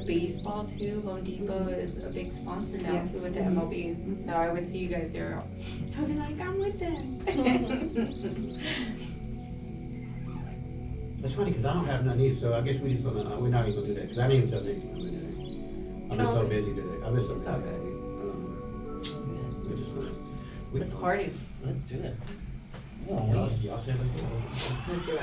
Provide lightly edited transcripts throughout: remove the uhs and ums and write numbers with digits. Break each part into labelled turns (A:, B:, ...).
A: baseball too. Lone Depot is a big sponsor now too with the MLB. So I would see you guys there. I'd be like, I'm with them.
B: That's funny because I don't have nothing either, so I guess we're not even gonna do that because I didn't even tell anything. I've been so busy today. I've been so busy. We're just gonna.
A: Let's party.
C: Let's do it.
B: Y'all said
A: Let's do it.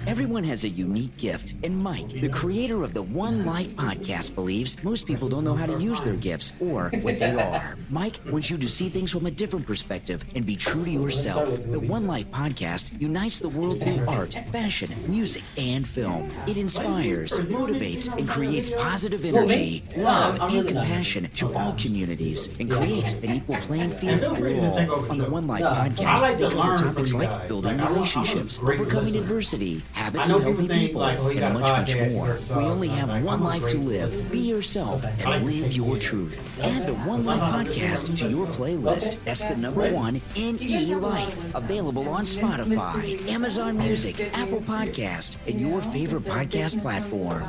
D: Everyone has a unique gift, and Mike, the creator of the 1NELife podcast, believes most people don't know how to use their gifts or what they are. Mike wants you to see things from a different perspective and be true to yourself. The 1NELife podcast unites the world through art, fashion, music, and film. It inspires, motivates, and creates positive energy, love, and compassion to all communities, and creates an equal playing field for all. On the 1NELife podcast, they cover topics like building relationships, overcoming adversity, habits of healthy people, and much more. We only have one life to live. Be yourself and live your truth. Add the 1NELife podcast to your playlist. That's the number 1NELife. Available on Spotify, Amazon Music, Apple Podcast, and your favorite podcast platform.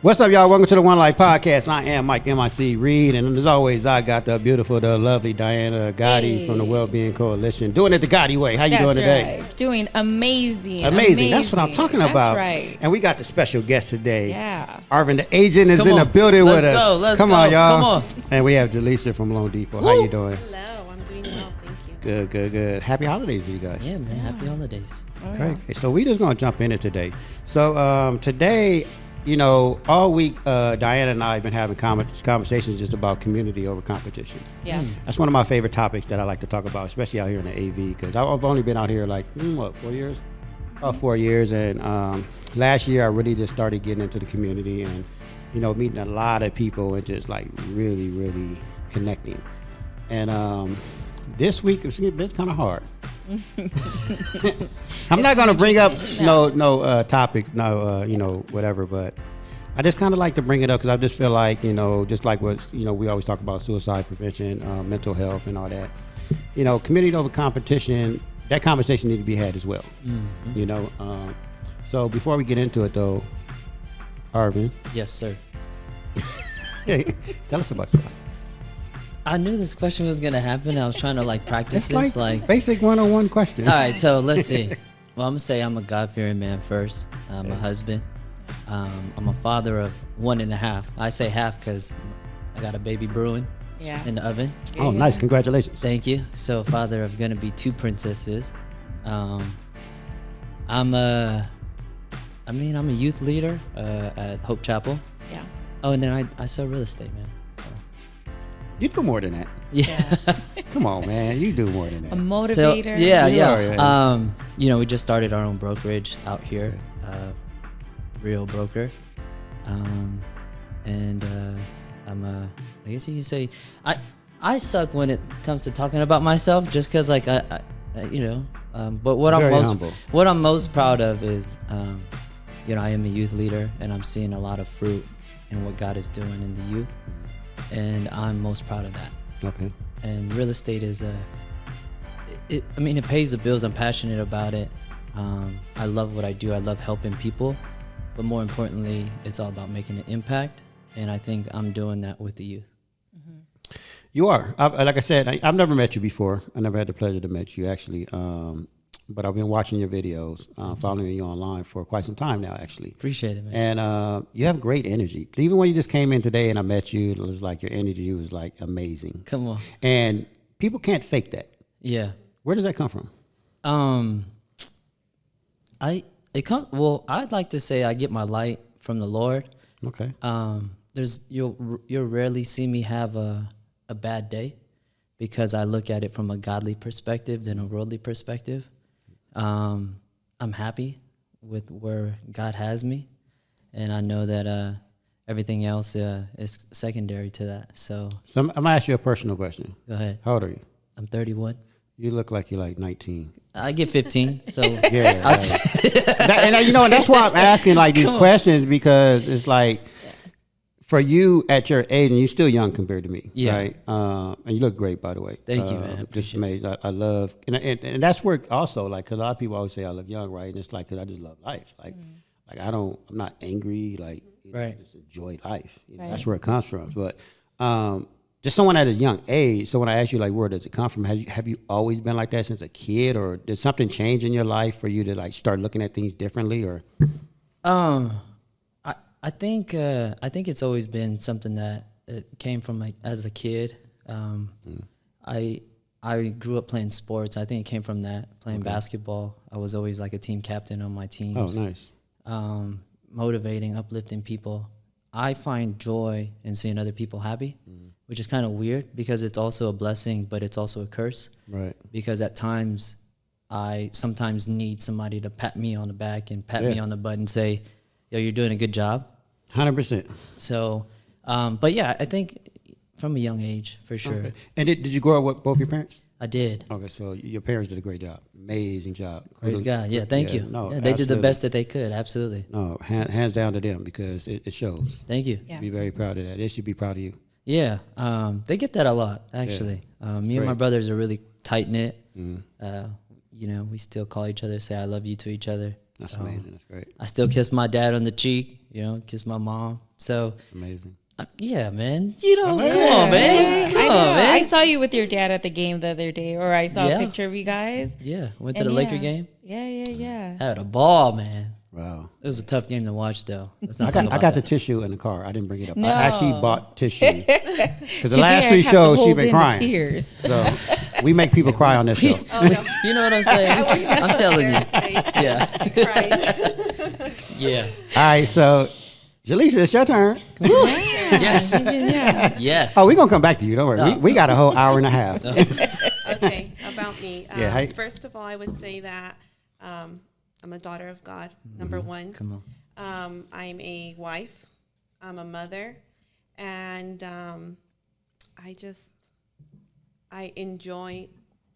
B: What's up, y'all? Welcome to the 1NELife podcast. I am Mike M.I.C. Reed, and as always, I got the beautiful, the lovely Diana Gotti from the Wellbeing Coalition, doing it the Gotti way. How you doing today?
E: Right. Doing amazing.
B: That's what I'm talking about.
E: That's right.
B: And we got the special guest today.
E: Yeah.
B: Arvin, the agent, is in the building with us.
C: Let's
B: Come
C: go.
B: on, y'all.
C: Come on.
B: And we have Jaleesa from Lone Depot. How you doing?
F: Hello, I'm doing well, thank you.
B: Good. Happy holidays to you guys.
C: Yeah, man. Happy holidays.
B: Okay. So we just gonna jump in it today. So today, all week, Diana and I have been having conversations just about community over competition.
E: Yeah.
B: That's one of my favorite topics that I like to talk about, especially out here in the AV, because I've only been out here like, 4 years? About 4 years. And last year, I really just started getting into the community and, meeting a lot of people and just like really, really connecting. And this week, it's been kind of hard. I'm not going to bring up no topics, whatever, but I just kind of like to bring it up because I just feel like, just like what, we always talk about suicide prevention, mental health and all that, community over competition, that conversation needs to be had as well, so before we get into it though, Arvin.
C: Yes, sir.
B: Tell us about yourself.
C: I knew this question was gonna happen. I was trying to practice
B: it's
C: this.
B: Like basic 101 question.
C: All right, so let's see. Well, I'm gonna say I'm a God-fearing man first. I'm a husband. I'm a father of 1.5. I say half because I got a baby brewing in the oven.
B: Oh, nice! Congratulations.
C: Thank you. So, father of gonna be 2 princesses. I'm a youth leader at Hope Chapel.
E: Yeah.
C: Oh, and then I sell real estate, man.
B: You do more than that.
C: Yeah.
B: Come on, man. You do more than that.
E: A motivator.
C: So, yeah.
B: Yeah.
C: We just started our own brokerage out here, Real Broker. I'm I guess you can say, I suck when it comes to talking about myself just because but what I'm most proud of is, I am a youth leader and I'm seeing a lot of fruit in what God is doing in the youth. And I'm most proud of that.
B: Okay.
C: And real estate is it pays the bills. I'm passionate about it. I love what I do. I love helping people, but more importantly, it's all about making an impact. And I think I'm doing that with the youth.
B: Mm-hmm. You are. Like I said, I've never met you before. I never had the pleasure to meet you actually. But I've been watching your videos, following you online for quite some time now, actually.
C: Appreciate it, man.
B: And you have great energy. Even when you just came in today and I met you, it was like your energy was like amazing.
C: Come on.
B: And people can't fake that.
C: Yeah.
B: Where does that come from?
C: I'd like to say I get my light from the Lord.
B: Okay.
C: You'll rarely see me have a bad day because I look at it from a godly perspective than a worldly perspective. I'm happy with where God has me, and I know that everything else is secondary to that. So
B: I'm gonna ask you a personal question.
C: Go ahead.
B: How old are you?
C: I'm 31.
B: You look like you're like 19.
C: I get 15. So
B: yeah. And that's why I'm asking these questions because it's like for you at your age, and you're still young compared to me, right? And you look great, by the way.
C: Thank you, man.
B: Just amazing. I love, and that's where also because a lot of people always say I look young, right? And it's because I just love life. I'm not angry,
C: Right.
B: Just enjoy life.
A: Right.
B: That's where it comes from. But just someone at a young age. So when I ask you, like, where does it come from? Have you always been like that since a kid, or did something change in your life for you to like start looking at things differently? Or
C: I think it's always been something that it came from like as a kid. I grew up playing sports. I think it came from that, playing basketball. I was always like a team captain on my teams.
B: Oh, nice.
C: Motivating, uplifting people. I find joy in seeing other people happy, which is kind of weird because it's also a blessing, but it's also a curse.
B: Right.
C: Because at times, I sometimes need somebody to pat me on the back and pat me on the butt and say, yo, you're doing a good job.
B: 100%.
C: So, but yeah, I think from a young age, for sure.
B: Okay. And did you grow up with both your parents?
C: I did.
B: Okay, so your parents did a great job. Amazing job.
C: Praise God. Yeah, thank you.
B: No,
C: yeah, they did the best that they could. Absolutely.
B: No, hands down to them because it shows.
C: Thank you.
A: Yeah.
B: Be very proud of that. They should be proud of you.
C: Yeah, they get that a lot, actually. Me and my
B: great.
C: brothers are really tight-knit. You know, we still call each other, say I love you to each other.
B: That's amazing. That's great.
C: I still kiss my dad on the cheek, you know, kiss my mom. So,
B: Amazing.
C: yeah, man. You know, come on, man. Come
A: I know.
C: on, man.
A: I saw you with your dad at the game the other day, or I saw
C: Yeah.
A: a picture of you guys.
C: Yeah, went to
A: And
C: the Laker game.
A: Yeah.
C: Had a ball, man.
B: Wow.
C: It was a tough game to watch, though. Let's
B: I
C: not talk
B: got,
C: about
B: I got the
C: that.
B: tissue in the car. I didn't bring it up.
A: No.
B: I actually bought tissue. Because the
A: Today
B: last
A: I
B: three
A: had to
B: shows, she's
A: hold
B: been
A: in the
B: crying.
A: tears.
B: So we make people cry on this show.
C: You know what I'm saying? I'm telling you. Yeah. Yeah.
B: All right, so Jaleesa, it's your turn.
C: Yes.
A: Yeah.
C: Yes.
B: Oh, we're going to come back to you. Don't worry. We got a whole hour and a half.
F: Okay, about me.
B: Yeah, hey.
F: First of all, I would say that I'm a daughter of God, number one.
C: Come on.
F: I'm a wife. I'm a mother. And I enjoy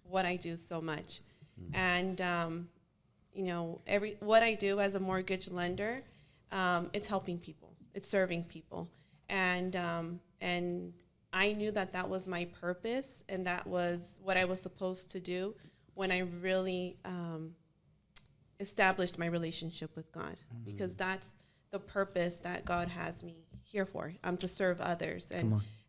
F: what I do so much. And, you know, what I do as a mortgage lender, it's helping people. It's serving people. And I knew that was my purpose, and that was what I was supposed to do when I really established my relationship with God, because that's the purpose that God has me here for, to serve others.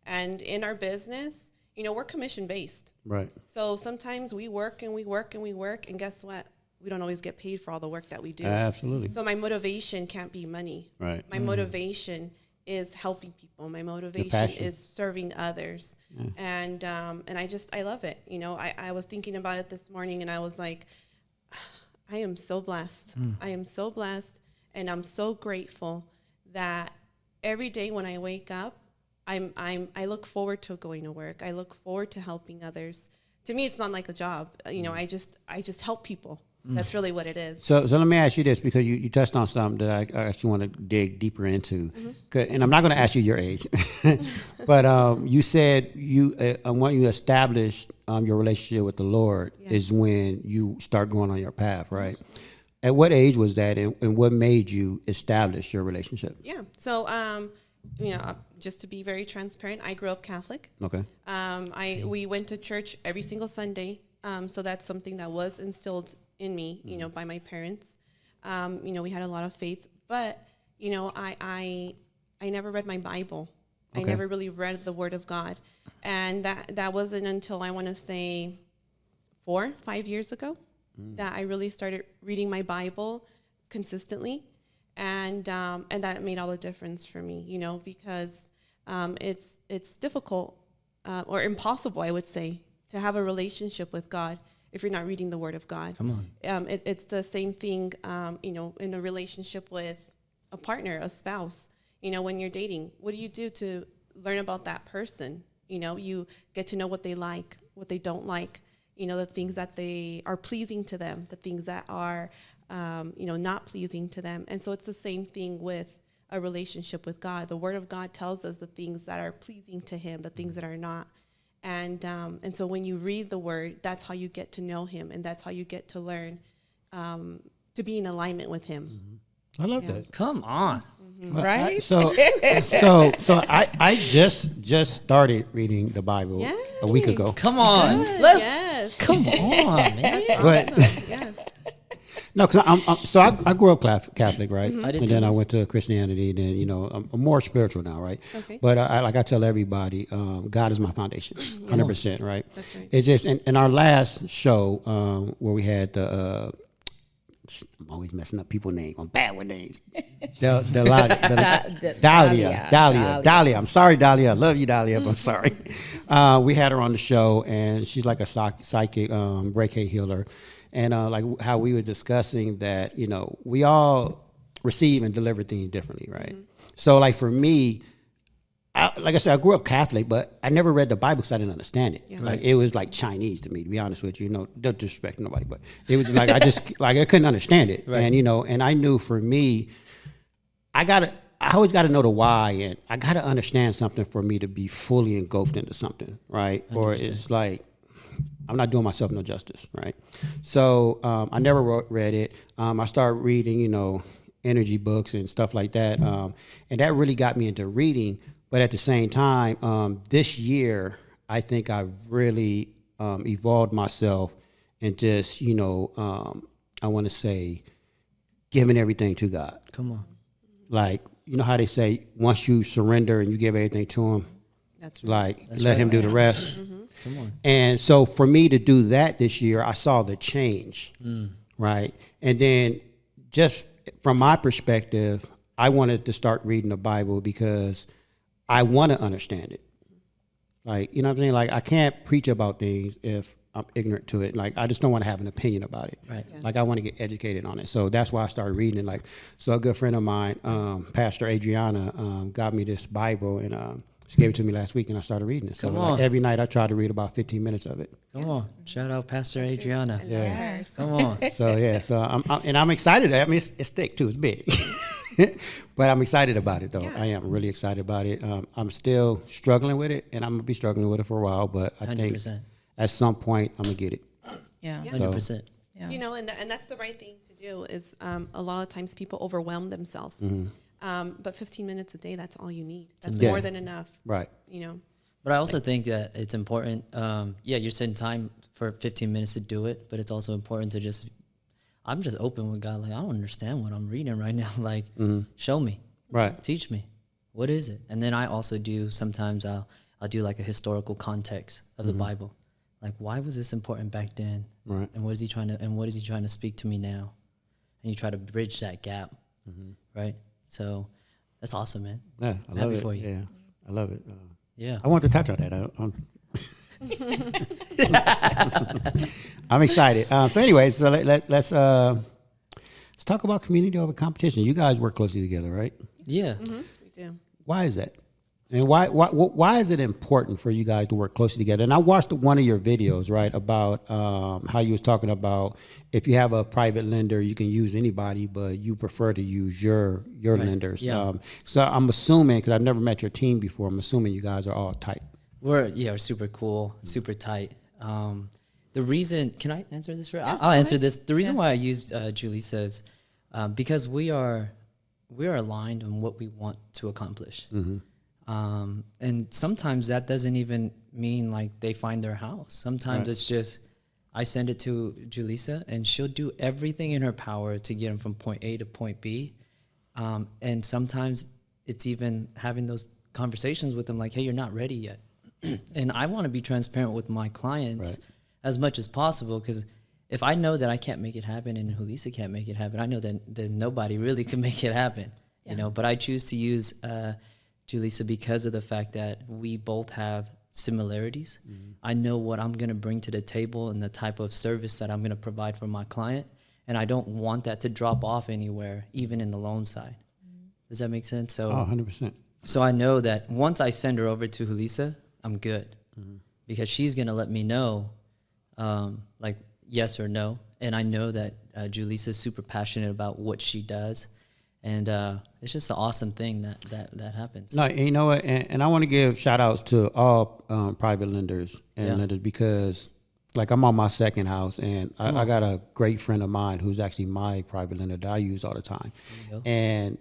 F: And in our business, you know, we're commission based.
B: Right.
F: So sometimes we work and we work and we work, and guess what? We don't always get paid for all the work that we do.
B: Absolutely.
F: So my motivation can't be money.
B: Right.
F: My motivation is helping people. My motivation is serving others. Yeah. And I love it. You know, I was thinking about it this morning, and I was like, I am so blessed. I am so blessed, and I'm so grateful that every day when I wake up, I look forward to going to work. I look forward to helping others. To me, it's not like a job. You know, I just help people. That's really what it is.
B: So let me ask you this, because you touched on something that I actually want to dig deeper into. And I'm not going to ask you your age, but you said when you established your relationship with the Lord is when you start going on your path, right? At what age was that, and what made you establish your relationship?
F: Yeah. So, you know, just to be very transparent, I grew up Catholic.
B: Okay.
F: We went to church every single Sunday. So that's something that was instilled in me, you know, by my parents. You know, we had a lot of faith, but, you know, I never read my Bible. Okay. I never really read the Word of God. And that wasn't until I want to say 4-5 years ago that I really started reading my Bible consistently. And that made all the difference for me, you know, because it's difficult or impossible, I would say, to have a relationship with God if you're not reading the Word of God.
C: Come on.
F: It's the same thing, you know, in a relationship with a partner, a spouse. You know, when you're dating, what do you do to learn about that person? You know, you get to know what they like, what they don't like, you know, the things that they are pleasing to them, the things that are, you know, not pleasing to them. And so it's the same thing with a relationship with God. The Word of God tells us the things that are pleasing to Him, the things that are not. And so when you read the Word, that's how you get to know Him, and that's how you get to learn to be in alignment with Him.
B: I love that.
C: Come on.
A: Right?
B: So I just started reading the Bible a week ago.
C: Come on.
F: Good,
C: Let's
F: yes.
C: come on, man.
B: But
F: Yes.
B: No, because I grew up Catholic, right?
C: I did
B: and
C: too.
B: then I went to Christianity. Then I'm more spiritual now, right?
F: Okay.
B: But I tell everybody, God is my foundation, 100%, right?
F: That's right.
B: It's just in our last show where we had the. I'm always messing up people's names. I'm bad with names. Dahlia. I'm sorry, Dahlia. I love you, Dahlia, but I'm sorry. We had her on the show, and she's like a psychic Reiki healer. And like how we were discussing that, we all receive and deliver things differently, right? So like for me, like I said, I grew up Catholic, but I never read the Bible because I didn't understand it.
F: Yeah.
B: Like it was like Chinese to me, to be honest with you. No disrespect to nobody, but it was like I just like I couldn't understand it.
C: Right.
B: And and I knew for me, I always got to know the why, and I got to understand something for me to be fully engulfed into something, right?
C: 100%.
B: Or it's like I'm not doing myself no justice, right? So I never read it. I started reading, energy books and stuff like that, and that really got me into reading. But at the same time, this year, I think I've really evolved myself and just, I want to say, giving everything to God.
C: Come on.
B: Like, you know how they say, once you surrender and you give everything to Him,
F: That's right.
B: like,
C: That's
B: let
C: right.
B: Him do the rest.
C: Come on.
B: And so for me to do that this year, I saw the change, right? And then just from my perspective, I wanted to start reading the Bible because I want to understand it. Like, you know what I'm saying? Like, I can't preach about things if I'm ignorant to it. Like, I just don't want to have an opinion about it.
C: Right.
F: Yes.
B: Like, I want to get educated on it. So that's why I started reading it. Like, so a good friend of mine, Pastor Adriana, got me this Bible, and she gave it to me last week, and I started reading it. So
C: Come
B: like,
C: on.
B: every night I try to read about 15 minutes of it.
C: Come on. Shout out Pastor Adriana.
B: Yeah.
C: Come on.
B: So yeah, so I'm excited. I mean, it's thick too. It's big, but I'm excited about it though.
F: Yeah.
B: I am really excited about it. I'm still struggling with it, and I'm gonna be struggling with it for a while. But I think
C: 100%.
B: at some point I'm gonna get it.
A: Yeah.
F: Yeah.
C: 100%.
A: Yeah.
F: And that's the right thing to do. Is a lot of times people overwhelm themselves. But 15 minutes a day, that's all you need. That's
B: amazing.
F: more than enough.
B: Right.
C: But I also think that it's important. You're setting time for 15 minutes to do it, but it's also important to I'm just open with God. Like, I don't understand what I'm reading right now. Like, show me.
B: Right.
C: Teach me. What is it? And then I also sometimes I'll do like a historical context of the Bible. Like, why was this important back then?
B: Right.
C: And what is he trying to speak to me now? And you try to bridge that gap. Right? So that's awesome, man.
B: Yeah, I love
C: Happy
B: it.
C: for you.
B: Yeah, I love it.
C: Yeah.
B: I want to touch on that. I'm excited. So anyways, so let's talk about community over competition. You guys work closely together, right?
C: Yeah.
F: We do.
B: Why is that? And why is it important for you guys to work closely together? And I watched one of your videos, right, about how you was talking about if you have a private lender, you can use anybody, but you prefer to use your lenders.
C: Yeah.
B: So I'm assuming, because I've never met your team before, I'm assuming you guys are all tight.
C: We're super cool, super tight. The reason, can I answer this? I'll answer this. The reason why I used Julissa is because we are aligned on what we want to accomplish. And sometimes that doesn't even mean like they find their house. Sometimes it's just I send it to Julissa and she'll do everything in her power to get them from point A to point B. And sometimes it's even having those conversations with them like, hey, you're not ready yet. And I want to be transparent with my clients as much as possible, because if I know that I can't make it happen and Julissa can't make it happen, I know that nobody really can make it happen, you know. But I choose to use Julissa because of the fact that we both have similarities. I know what I'm going to bring to the table and the type of service that I'm going to provide for my client, and I don't want that to drop off anywhere, even in the loan side. Does that make sense? So,
B: 100%.
C: So I know that once I send her over to Julissa, I'm good, because she's going to let me know, like yes or no. And I know that Julissa is super passionate about what she does. And it's just an awesome thing that happens.
B: No, and you know what? And I want to give shout outs to all private lenders and lenders, because like I'm on my second house, and I got a great friend of mine who's actually my private lender that I use all the time. And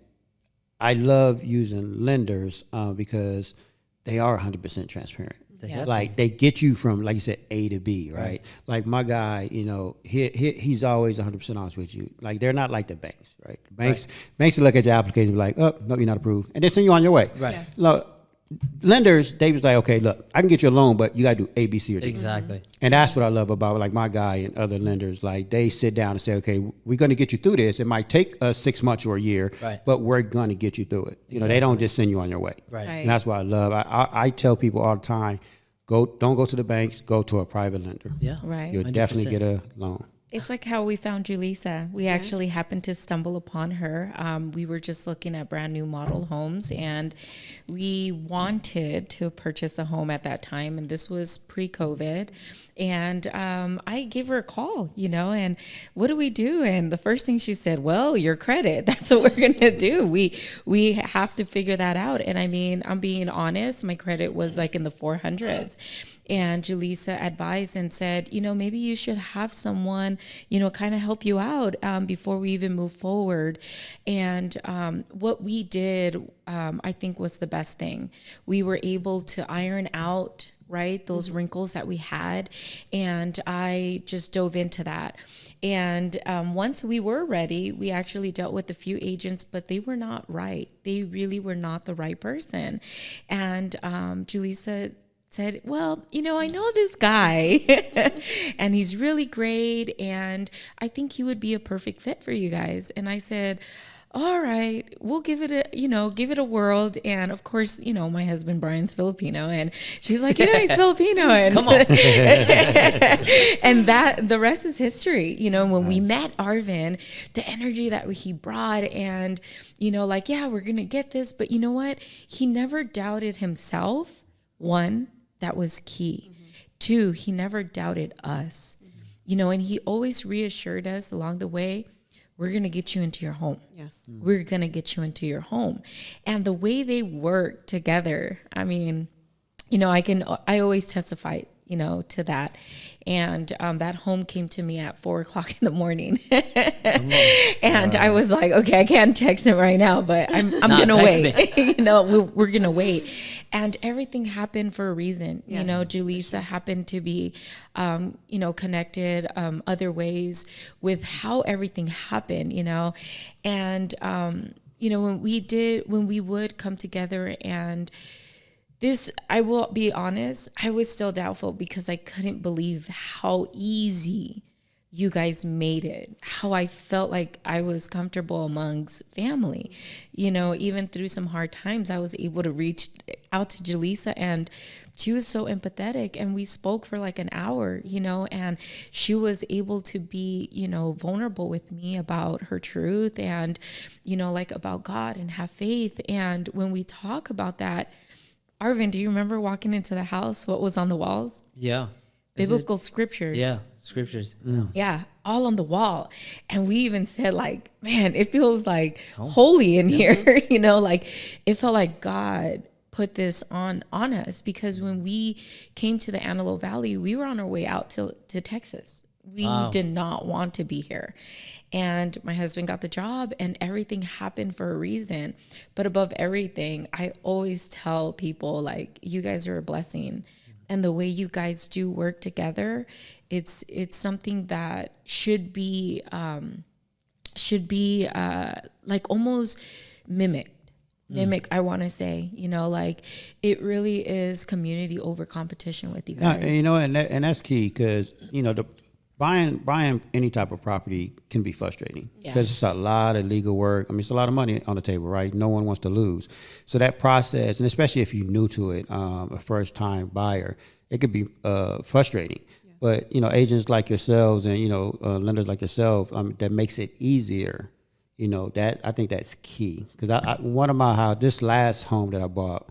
B: I love using lenders because they are 100% transparent.
C: have
B: Like they get you from, like you said, A to B, right? Like my guy, you know, he's always 100% honest with you. Like they're not like the banks, right? Banks will look at your application and be like, oh, no, you're not approved, and they send you on your way.
C: Right.
F: Yes.
B: Look, lenders, they was like, okay, look, I can get you a loan, but you got to do A, B, C, or D.
C: Exactly.
B: And that's what I love about like my guy and other lenders. Like they sit down and say, okay, we're going to get you through this. It might take us 6 months or a year, but we're going to get you through it. You know, they don't just send you on your way.
C: Right.
B: And that's what I love. I tell people all the time, don't go to the banks, go to a private lender.
C: Yeah.
A: Right.
B: You'll
C: 100%.
B: definitely get a loan.
A: It's like how we found Julissa. We actually happened to stumble upon her. We were just looking at brand new model homes, and we wanted to purchase a home at that time. And this was pre-COVID. And I gave her a call, you know, and what do we do? And the first thing she said, well, your credit, that's what we're going to do. We have to figure that out. And I mean, I'm being honest, my credit was like in the 400s. And Julissa advised and said, you know, maybe you should have someone, you know, kind of help you out before we even move forward. And what we did, I think, was the best thing. We were able to iron out, right, those wrinkles that we had. And I just dove into that. And once we were ready, we actually dealt with a few agents, but they were not right. They really were not the right person. And Julissa said, well, you know, I know this guy and he's really great, and I think he would be a perfect fit for you guys. And I said, all right, we'll give it a whirl. And of course, you know, my husband Brian's Filipino, and she's like, you know, he's Filipino. And
C: Come on.
A: and that the rest is history. You know, when we met Arvin, the energy that he brought, and, you know, like, yeah, we're going to get this. But you know what? He never doubted himself. One, that was key. Two, he never doubted us. You know, and he always reassured us along the way, we're going to get you into your home.
F: Yes.
A: We're going to get you into your home. And the way they work together, I mean, you know, I always testify, you know, to that. And that home came to me at 4:00 in the morning. And I was like, okay, I can't text him right now, but I'm going to wait. You know, we're going to wait. And everything happened for a reason.
F: Yes,
A: you know, Julissa happened to be, you know, connected other ways with how everything happened, you know. And, you know, when we would come together, and this, I will be honest, I was still doubtful because I couldn't believe how easy you guys made it, how I felt like I was comfortable amongst family. You know, even through some hard times, I was able to reach out to Julissa, and she was so empathetic, and we spoke for like an hour, you know, and she was able to be, you know, vulnerable with me about her truth and, you know, like about God and have faith. And when we talk about that, Arvin, do you remember walking into the house? What was on the walls?
C: Yeah.
A: Biblical scriptures.
C: Yeah. Scriptures.
A: Yeah, all on the wall. And we even said, like, man, it feels like holy in here. You know, like it felt like God put this on us, because when we came to the Antelope Valley, we were on our way out to Texas. We did not want to be here. And my husband got the job, and everything happened for a reason. But above everything, I always tell people, like, you guys are a blessing. And the way you guys do work together, it's something that should be like almost mimic, I want to say, you know, like it really is community over competition with you guys.
B: You know, and that's key, because, you know, buying any type of property can be frustrating, because it's a lot of legal work. I mean, it's a lot of money on the table, right? No one wants to lose. So that process, and especially if you're new to it, a first-time buyer, it could be frustrating. Yeah. But, you know, agents like yourselves and, you know, lenders like yourself, that makes it easier. You know, that I think that's key. Because one of my house, this last home that I bought,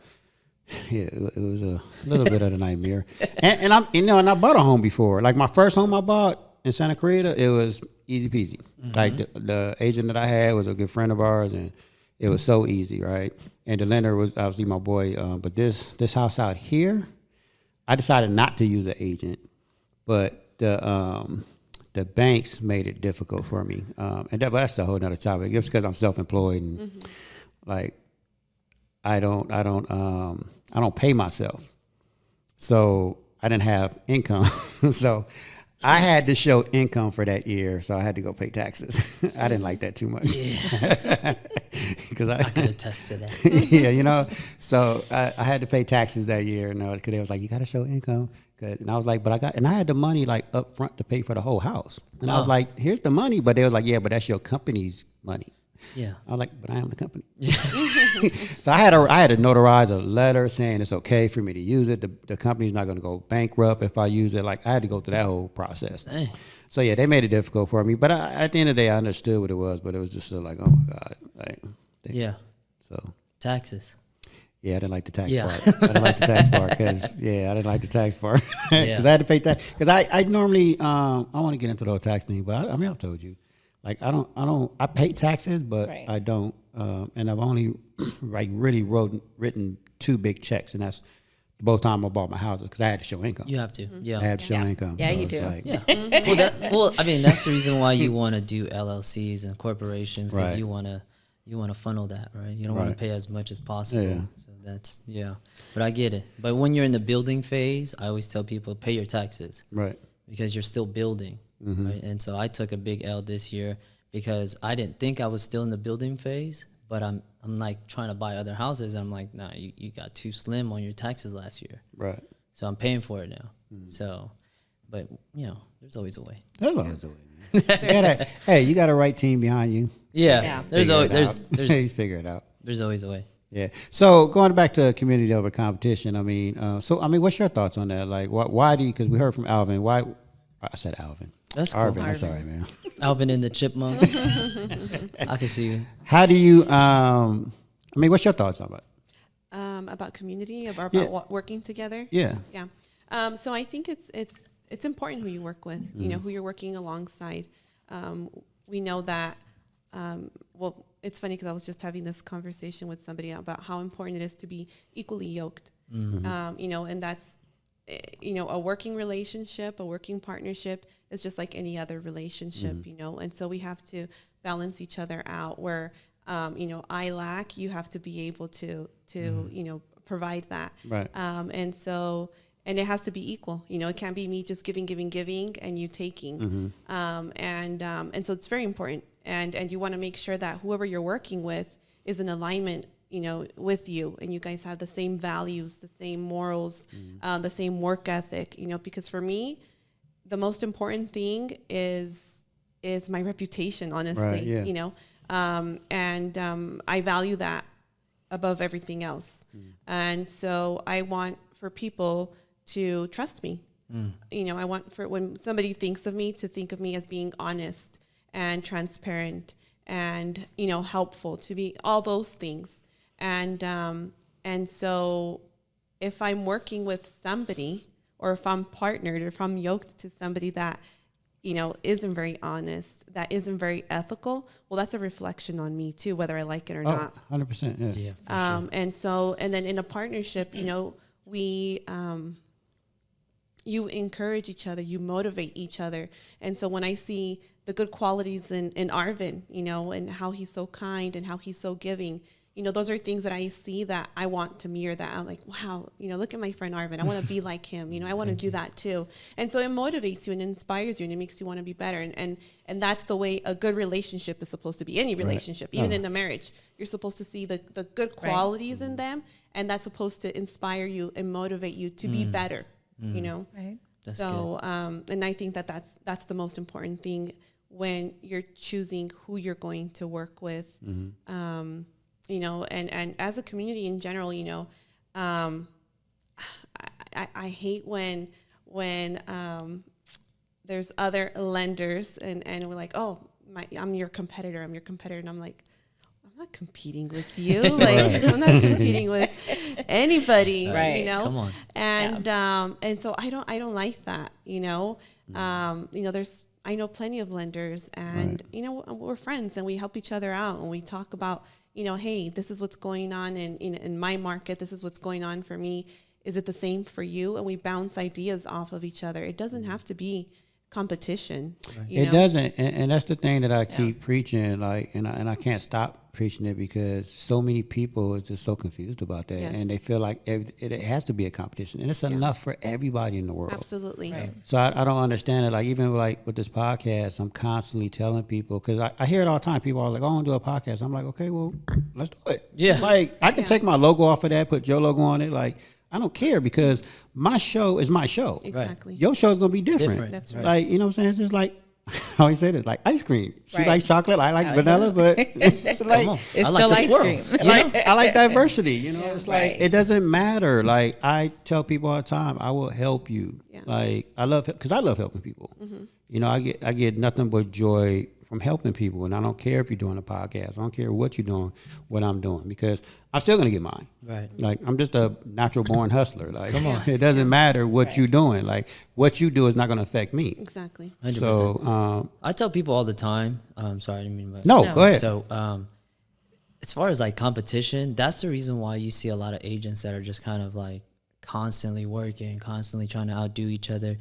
B: yeah, it was a little bit of a nightmare. And I'm, you know, and I bought a home before. Like my first home I bought in Santa Clarita, it was easy peasy. Mm-hmm. Like the agent that I had was a good friend of ours, and it was so easy, right? And the lender was obviously my boy. But this house out here, I decided not to use an agent, but the banks made it difficult for me. And that's a whole nother topic. It's because I'm self-employed, and like I don't pay myself. So I didn't have income. So I had to show income for that year. So I had to go pay taxes. I didn't like that too much.
C: Yeah.
B: Because
C: I can attest to that.
B: yeah, you know. So I had to pay taxes that year, and because they was like, you got to show income. And I was like, but I had the money like up front to pay for the whole house. And I was like, here's the money. But they was like, yeah, but that's your company's money.
C: Yeah.
B: I was like, but I am the company. So I had to notarize a letter saying it's okay for me to use it. The company's not going to go bankrupt if I use it. Like I had to go through that whole process.
C: Dang.
B: So yeah, they made it difficult for me. But at the end of the day, I understood what it was. But it was just like, oh my God. Like,
C: Yeah.
B: So
C: Taxes.
B: yeah, I didn't like the tax
C: Yeah.
B: part. I didn't like the tax part because I didn't like the tax part because
C: Yeah.
B: I had to pay tax. Because I normally I want to get into the whole tax thing, but I mean I've told you, like I pay taxes, but
A: Right.
B: I don't, and I've only like really written 2 big checks, and that's both times I bought my house because I had to show income.
C: You have to. Yeah.
B: I had to show
A: Yes.
B: income.
A: Yeah,
B: so
A: you
B: it's
A: do.
B: like-
C: Yeah. Well, I mean, that's the reason why you want to do LLCs and corporations, because
B: Right.
C: you want to funnel that, right? You don't want
B: Right.
C: to pay as much as possible.
B: Yeah.
C: So that's But I get it. But when you're in the building phase, I always tell people pay your taxes
B: Right.
C: because you're still building, right? And so I took a big L this year because I didn't think I was still in the building phase, but I'm like trying to buy other houses. I'm like, nah, you got too slim on your taxes last year.
B: Right.
C: So I'm paying for it now. So, but there's always a way.
B: That's always the way, man. Hey, you got a right team behind you.
C: Yeah,
A: Yeah.
C: there's
B: Figure
C: always
B: it out.
C: there's
B: You figure it out.
C: there's always a way.
B: Yeah. So going back to community over competition, I mean, what's your thoughts on that? Like, why do you? Because we heard from Alvin. Why? I said Alvin.
C: That's cool.
B: Arvin. I'm
A: Arvin.
B: sorry, man.
C: Alvin and the Chipmunk. I can see you.
B: How do you? What's your thoughts on it?
F: About community, about
B: Yeah.
F: working together.
B: Yeah.
F: Yeah. So I think it's important who you work with. You know, who you're working alongside. We know that. Well, it's funny because I was just having this conversation with somebody about how important it is to be equally yoked. You know, and that's a working relationship, a working partnership is just like any other relationship. You know, and so we have to balance each other out. Where I lack, you have to be able to provide that.
B: Right.
F: And it has to be equal. You know, it can't be me just giving, and you taking. And so it's very important. And you want to make sure that whoever you're working with is in alignment, with you, and you guys have the same values, the same morals, the same work ethic. Because for me, the most important thing is my reputation. Honestly,
B: Right, yeah.
F: I value that above everything else. And so I want for people to trust me. I want for when somebody thinks of me to think of me as being honest and transparent and, helpful, to be all those things. And so if I'm working with somebody, or if I'm partnered, or if I'm yoked to somebody that, isn't very honest, that isn't very ethical, well, that's a reflection on me too, whether I like it or not.
B: 100%. Yeah.
C: Yeah, for sure.
F: And then in a partnership, we, you encourage each other, you motivate each other. And so when I see the good qualities in Arvin, and how he's so kind and how he's so giving, those are things that I see that I want to mirror that. I'm like, wow, look at my friend Arvin. I want to be like him. I want to do that too. And so it motivates you and inspires you and it makes you want to be better. And that's the way a good relationship is supposed to be. Any relationship, even in a marriage, you're supposed to see the good qualities in them. And that's supposed to inspire you and motivate you to be better,
A: Right.
C: That's
F: so, and I think that's the most important thing when you're choosing who you're going to work with. And as a community in general, I hate when there's other lenders and we're like, oh, I'm your competitor. And I'm like, I'm not competing with you. Like, I'm not competing with anybody,
A: Right.
C: Come on.
F: And so I don't like that, I know plenty of lenders and, we're friends and we help each other out and we talk about, hey, this is what's going on in my market. This is what's going on for me. Is it the same for you? And we bounce ideas off of each other. It doesn't have to be competition.
B: It doesn't, and that's the thing that I keep preaching, like, and I can't stop preaching it because so many people is just so confused about that, and they feel like it has to be a competition, and it's enough for everybody in the world.
F: Absolutely.
A: Right.
B: So I don't understand it. Like, even like with this podcast, I'm constantly telling people, because I hear it all the time. People are like, "Oh, I want to do a podcast." I'm like, "Okay, well, let's do it."
C: Yeah.
B: Like, I can take my logo off of that, put your logo on it. Like, I don't care, because my show is my show.
F: Exactly.
B: Your show is going to be different.
F: That's right.
B: Like, you know what I'm saying? It's just like, I always say this, like ice cream. She
A: Right.
B: likes chocolate, I like vanilla, but like,
A: It's
C: I like
A: still
C: the
A: ice
C: swirls.
A: cream.
B: I like diversity. You know, it's like,
A: Right.
B: it doesn't matter. Like, I tell people all the time, I will help you.
F: Yeah.
B: Like, I love helping people. You know, I get nothing but joy from helping people, and I don't care if you're doing a podcast. I don't care what you're doing, what I'm doing, because I'm still gonna get mine.
C: Right.
B: Like, I'm just a natural born hustler. Like, come on, it doesn't matter what you're doing. Like, what you do is not gonna affect me.
F: Exactly.
C: 100%.
B: So,
C: I tell people all the time. Sorry, I didn't mean to.
B: no, go ahead.
C: So, as far as like competition, that's the reason why you see a lot of agents that are just kind of like constantly working, constantly trying to outdo each other.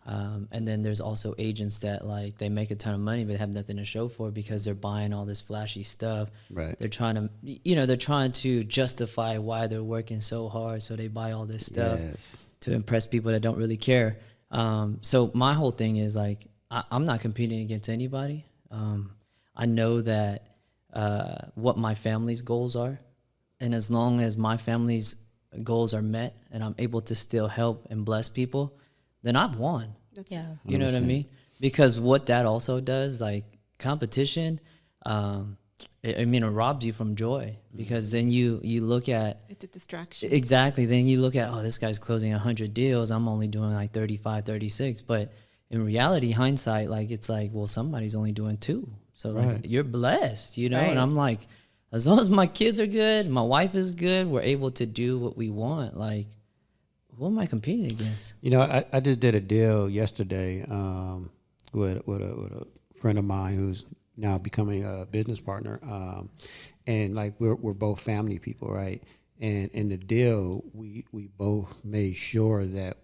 C: And then there's also agents that like they make a ton of money but have nothing to show for it because they're buying all this flashy stuff.
B: Right.
C: They're trying to, they're trying to justify why they're working so hard, so they buy all this stuff to impress people that don't really care. So my whole thing is like, I'm not competing against anybody. I know that what my family's goals are, and as long as my family's goals are met and I'm able to still help and bless people, then I've won.
A: Yeah.
C: You know what I mean? Because what that also does, like competition, it robs you from joy, because then you look at,
F: It's a distraction.
C: exactly, then you look at, oh, this guy's closing 100 deals, I'm only doing like 35, 36. But in reality, hindsight, like it's like, well, somebody's only doing 2. So like you're blessed, and
A: Right.
C: I'm like, as long as my kids are good, my wife is good, we're able to do what we want. Like, who am I competing against?
B: You know, I just did a deal yesterday with a friend of mine who's now becoming a business partner, and like we're both family people, right? And in the deal, we both made sure that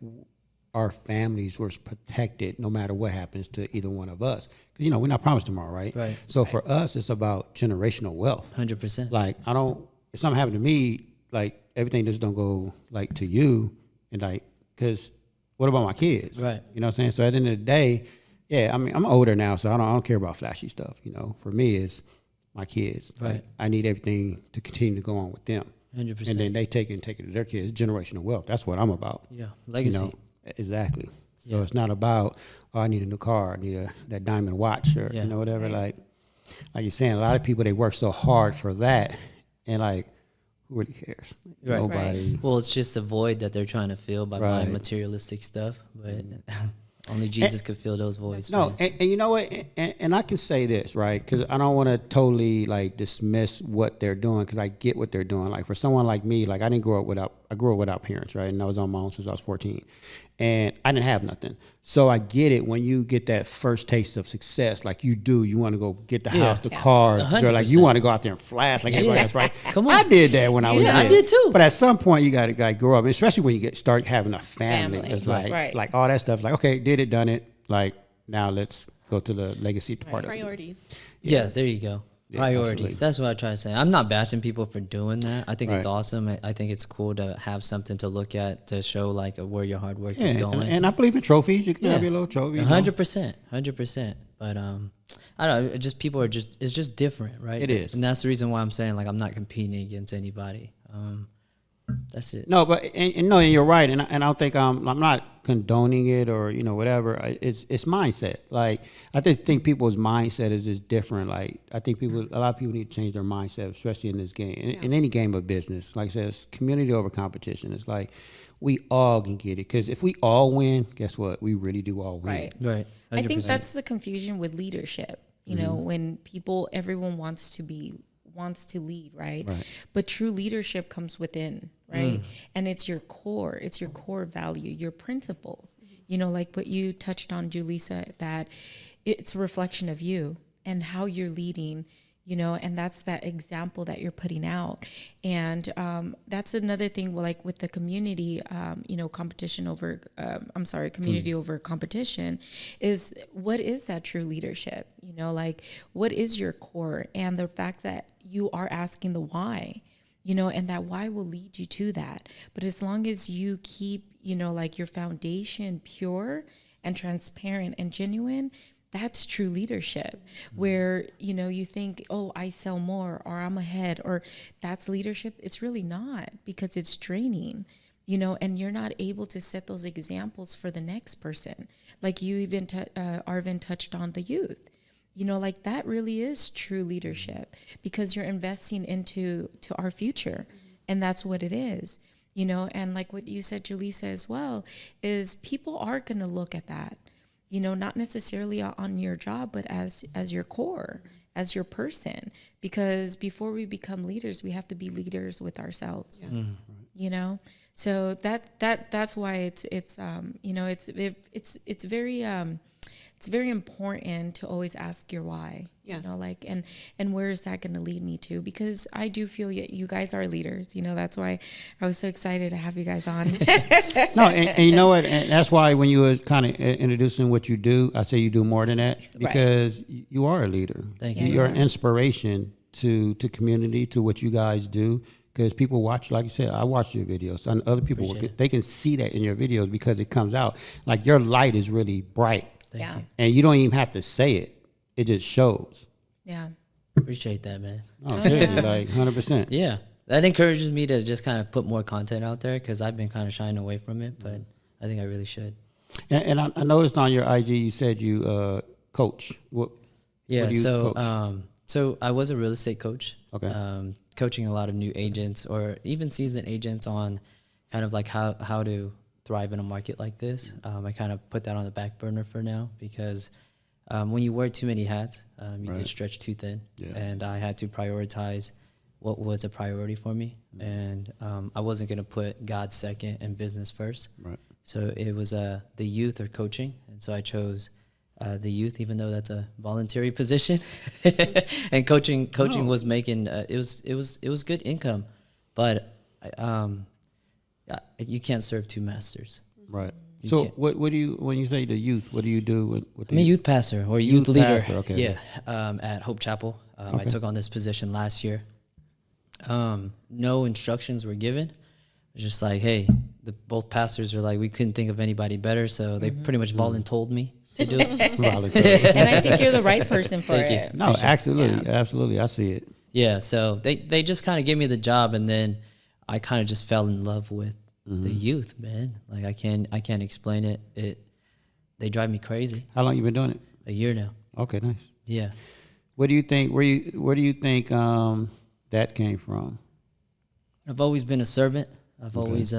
B: our families were protected no matter what happens to either one of us. 'Cause, we're not promised tomorrow, right?
C: Right.
B: So for us, it's about generational wealth.
C: 100%.
B: Like, if something happened to me, like everything just don't go like to you, and like, cause what about my kids?
C: Right.
B: You know what I'm saying? So at the end of the day, I mean, I'm older now, so I don't care about flashy stuff. For me, it's my kids.
C: Right.
B: Like, I need everything to continue to go on with them.
C: 100%.
B: And then they take it to their kids. Generational wealth. That's what I'm about.
C: Yeah, legacy.
B: Exactly. So it's not about, oh, I need a new car, I need that diamond watch, or whatever. Like you're saying, a lot of people, they work so hard for that, and like, who really cares?
C: Right.
B: Nobody.
C: Well, it's just a void that they're trying to fill by buying
B: Right.
C: materialistic stuff, but only Jesus could fill those voids.
B: No,
C: man.
B: and you know what? And I can say this, right? Because I don't want to totally like dismiss what they're doing, because I get what they're doing. Like, for someone like me, like I grew up without parents, right? And I was on my own since I was 14, and I didn't have nothing. So I get it when you get that first taste of success, like you want to go get the house, the car, like you
C: 100%.
B: want to go out there and flash like everybody else, right?
C: Come on.
B: I did that when I was
C: Yeah, I
B: young.
C: did too.
B: But at some point, you got to grow up, especially when you start having a family.
A: Family.
B: It's like
A: Right.
B: like all that stuff's like, okay, did it, done it. Like, now let's go to the legacy part of it.
F: Priorities.
C: Yeah, there you go.
B: Yeah,
C: Priorities.
B: absolutely.
C: That's what I try to say. I'm not bashing people for doing that. I think it's
B: Right.
C: awesome. I think it's cool to have something to look at to show like where your hard work
B: Yeah,
C: is going.
B: and I believe in trophies. You can have your little trophy.
C: 100%. But I don't know. Just people it's just different, right?
B: It is.
C: and that's the reason why I'm saying like I'm not competing against anybody. That's it.
B: No, but and you're right, and I don't think I'm not condoning it or whatever. It's mindset. Like, I think people's mindset is just different. Like, I think a lot of people need to change their mindset, especially in this game, in any game of business. Like I said, it's community over competition. It's like we all can get it, because if we all win, guess what? We really do all win.
A: Right.
C: Right. 100%.
A: I think that's the confusion with leadership. When everyone wants to lead, right? But true leadership comes within, right? And it's your core value, your principles. Like what you touched on, Julissa, that it's a reflection of you and how you're leading and that's that example that you're putting out. And that's another thing, like with the community, competition over, community over competition, is what is that true leadership? Like what is your core? And the fact that you are asking the why, and that why will lead you to that. But as long as you keep, like your foundation pure and transparent and genuine, that's true leadership. Where, you think, oh, I sell more, or I'm ahead, or that's leadership. It's really not, because it's draining, and you're not able to set those examples for the next person. Like you even, Arvin touched on the youth, like that really is true leadership, because you're investing into our future. And that's what it is, and like what you said, Julissa, as well, is people are going to look at that, not necessarily on your job, but as your core, as your person. Because before we become leaders, we have to be leaders with ourselves. Yes. So that's why it's very important to always ask your why.
F: Yes.
A: And where is that going to lead me to? Because I do feel you guys are leaders. That's why I was so excited to have you guys on.
B: No, and you know what? And that's why when you was kind of introducing what you do, I say you do more than that, because you are a leader.
C: Thank you.
B: You're an inspiration to community, to what you guys do. Because people watch, like you said, I watch your videos, and other people they can see that in your videos, because it comes out. Like your light is really bright.
C: Thank you.
B: And you don't even have to say it. It just shows.
A: Yeah.
C: Appreciate that, man.
B: Oh, seriously, like 100%.
C: Yeah. That encourages me to just kind of put more content out there, because I've been kind of shying away from it, but I think I really should.
B: And I noticed on your IG you said you coach. What do you coach?
C: So I was a real estate coach.
B: Okay.
C: Coaching a lot of new agents, or even seasoned agents, on kind of like how to thrive in a market like this. I kind of put that on the back burner for now, because when you wear too many hats, you get stretched too thin. Yeah. And I had to prioritize what was a priority for me. And I wasn't going to put God second and business first. Right. So it was the youth or coaching. And so I chose the youth, even though that's a voluntary position. And coaching was making, it was good income, but you can't serve two masters.
B: Right. So what do you, when you say the youth, what do you do with the
C: I'm a youth pastor or youth leader.
B: Pastor, okay.
C: Yeah. At Hope Chapel. I took on this position last year. No instructions were given. It was just like, hey, both pastors were like, we couldn't think of anybody better. So they pretty much voluntold me to do it.
A: And I think you're the right person for it.
B: No, absolutely. Yeah. Absolutely. I see it.
C: Yeah. So they just kind of gave me the job, and then I kind of just fell in love with the youth, man. Like I can't explain it. They drive me crazy.
B: How long you been doing it?
C: A year now.
B: Okay, nice.
C: Yeah.
B: What do you think? Where do you think that came from?
C: I've always been a servant. I've always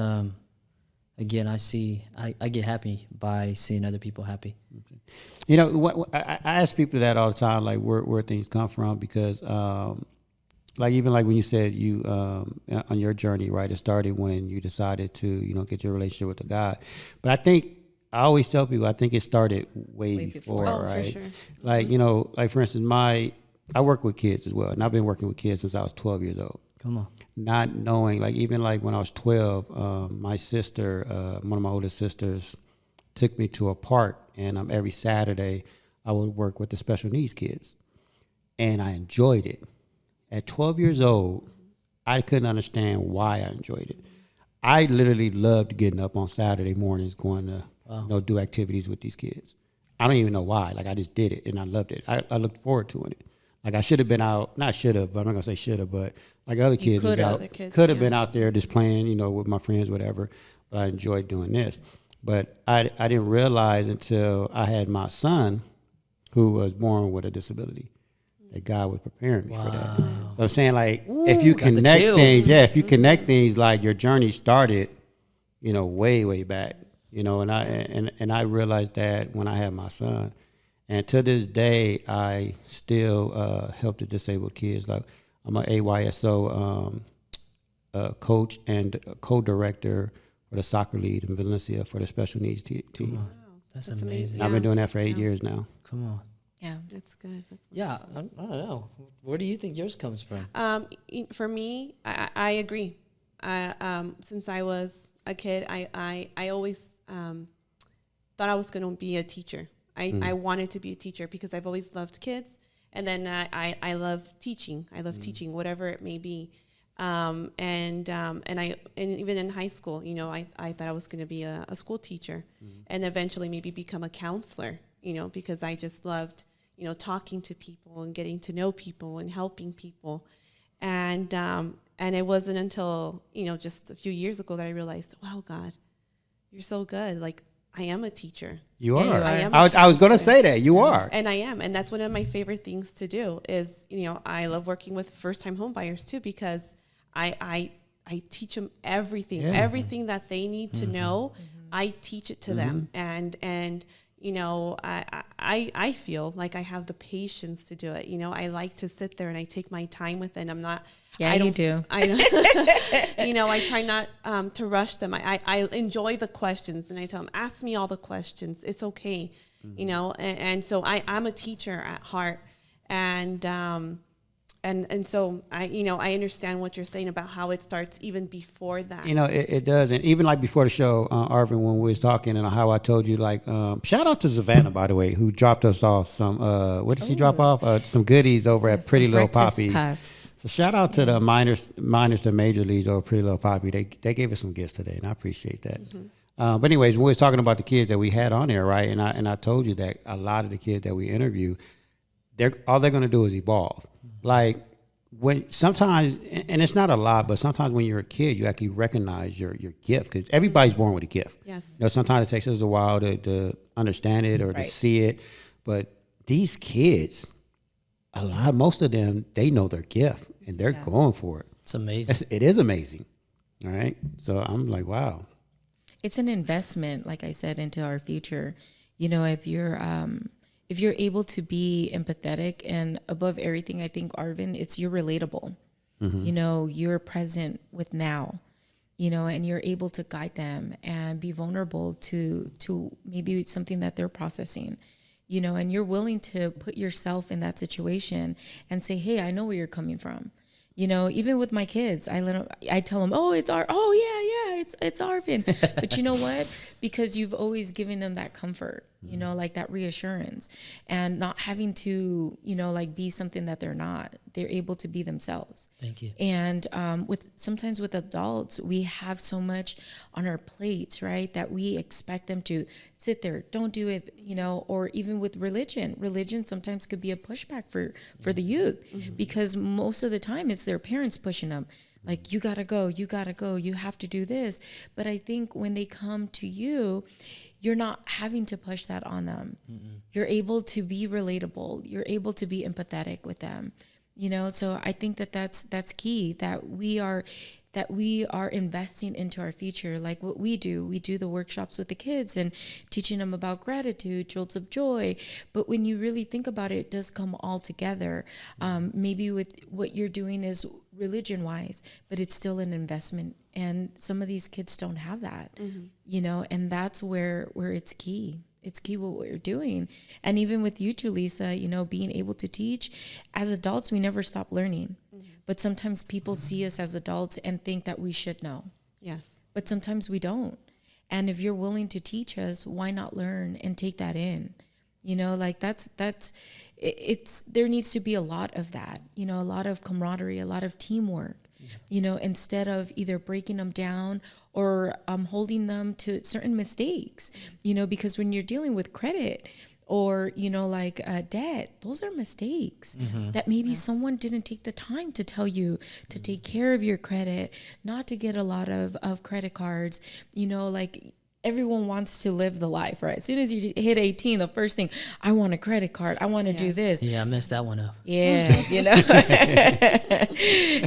C: again, I get happy by seeing other people happy.
B: Okay. You know, I ask people that all the time, like where things come from, because like even like when you said you on your journey, right? It started when you decided to get your relationship with the God. But I think I always tell people I think it started way before, right? For sure. Like like for instance, I work with kids as well, and I've been working with kids since I was 12 years old.
C: Come on.
B: Not knowing, like even like when I was 12, my sister, one of my oldest sisters, took me to a park, and every Saturday I would work with the special needs kids, and I enjoyed it. At 12 years old, I couldn't understand why I enjoyed it. I literally loved getting up on Saturday mornings, going to do activities with these kids. I don't even know why. Like I just did it, and I loved it. I looked forward to it. Like I should have been out, not should have, but I'm not gonna say should have, but like other kids was out, could have been out there just playing, with my friends, whatever. But I enjoyed doing this. But I didn't realize until I had my son, who was born with a disability, that God was preparing me for that. So I'm saying, like, if you connect things, if you connect things, like your journey started, way back, and I realized that when I had my son. And to this day, I still help the disabled kids. Like I'm an AYSO coach and co-director for the soccer league in Valencia for the special needs team.
C: Wow. That's amazing.
B: I've been doing that for 8 years now.
C: Come on.
A: Yeah.
F: That's good. That's
C: Yeah, I don't know. Where do you think yours comes from?
F: For me, I agree. Since I was a kid, I always thought I was going to be a teacher. I wanted to be a teacher because I've always loved kids. And then I love teaching. I love teaching, whatever it may be. And even in high school, you know, I thought I was going to be a school teacher and eventually maybe become a counselor, you know, because I just loved, you know, talking to people and getting to know people and helping people. And it wasn't until, you know, just a few years ago that I realized, wow, God, you're so good. Like, I am a teacher.
B: You
A: Yeah,
B: are.
A: you are.
F: I am.
B: I was going to say that. You are.
F: And I am. And that's one of my favorite things to do is, you know, I love working with first-time home buyers too, because I teach them everything, everything that they need to know. I teach it to them. And, you know, I feel like I have the patience to do it. You know, I like to sit there and I take my time with it. And I'm not,
A: Yeah, you do.
F: I know. You know, I try not to rush them. I enjoy the questions, and I tell them, ask me all the questions. It's okay. You know, and so I'm a teacher at heart, and so I understand what you're saying about how it starts even before that.
B: You know, it does. And even like before the show, Arvin, when we was talking and how I told you, like, shout out to Savannah, by the way, who dropped us off some, what did she drop off? Some goodies over at Pretty Little Poppy.
A: Puffs.
B: So shout out to the minors to major leagues over Pretty Little Poppy. They gave us some gifts today, and I appreciate that. But anyways, when we was talking about the kids that we had on there, right? And I told you that a lot of the kids that we interview, all they're going to do is evolve. Like when sometimes, and it's not a lot, but sometimes when you're a kid, you actually recognize your gift, because everybody's born with a gift.
F: Yes.
B: You know, sometimes it takes us a while to understand it or to
A: Right.
B: see it, but these kids, most of them, they know their gift and they're going for it.
C: It's amazing.
B: It is amazing. All right. So I'm like, wow.
A: It's an investment, like I said, into our future. You know, if you're able to be empathetic, and above everything, I think, Arvin, it's you're relatable. You know, you're present with now, you know, and you're able to guide them and be vulnerable to maybe something that they're processing, you know, and you're willing to put yourself in that situation and say, hey, I know where you're coming from. You know, even with my kids, I tell them, oh, it's it's Arvin. But you know what? Because you've always given them that comfort, you know, like that reassurance, and not having to, you know, like be something that they're not. They're able to be themselves.
C: Thank you.
A: And sometimes with adults, we have so much on our plates, right, that we expect them to sit there, don't do it, you know, or even with religion sometimes could be a pushback for the youth, because most of the time it's their parents pushing them, like, you gotta go, you have to do this. But I think when they come to you, you're not having to push that on them. You're able to be relatable, you're able to be empathetic with them, you know. So I think that's key, that we are investing into our future. Like what we do the workshops with the kids and teaching them about gratitude, jolts of joy. But when you really think about it, it does come all together. Maybe with what you're doing is religion wise, but it's still an investment. And some of these kids don't have that, you know, and that's where it's key. It's key what we're doing. And even with you, Julissa, you know, being able to teach, as adults, we never stop learning. But sometimes people see us as adults and think that we should know.
F: Yes.
A: But sometimes we don't. And if you're willing to teach us, why not learn and take that in? You know, like there needs to be a lot of that, you know, a lot of camaraderie, a lot of teamwork, you know, instead of either breaking them down or holding them to certain mistakes, you know, because when you're dealing with credit, or, you know, like debt, those are mistakes that maybe someone didn't take the time to tell you to take care of your credit, not to get a lot of credit cards. You know, like everyone wants to live the life, right? As soon as you hit 18, the first thing, I want a credit card, I want to do this.
C: Yeah, I messed that one up.
A: Yeah, you know.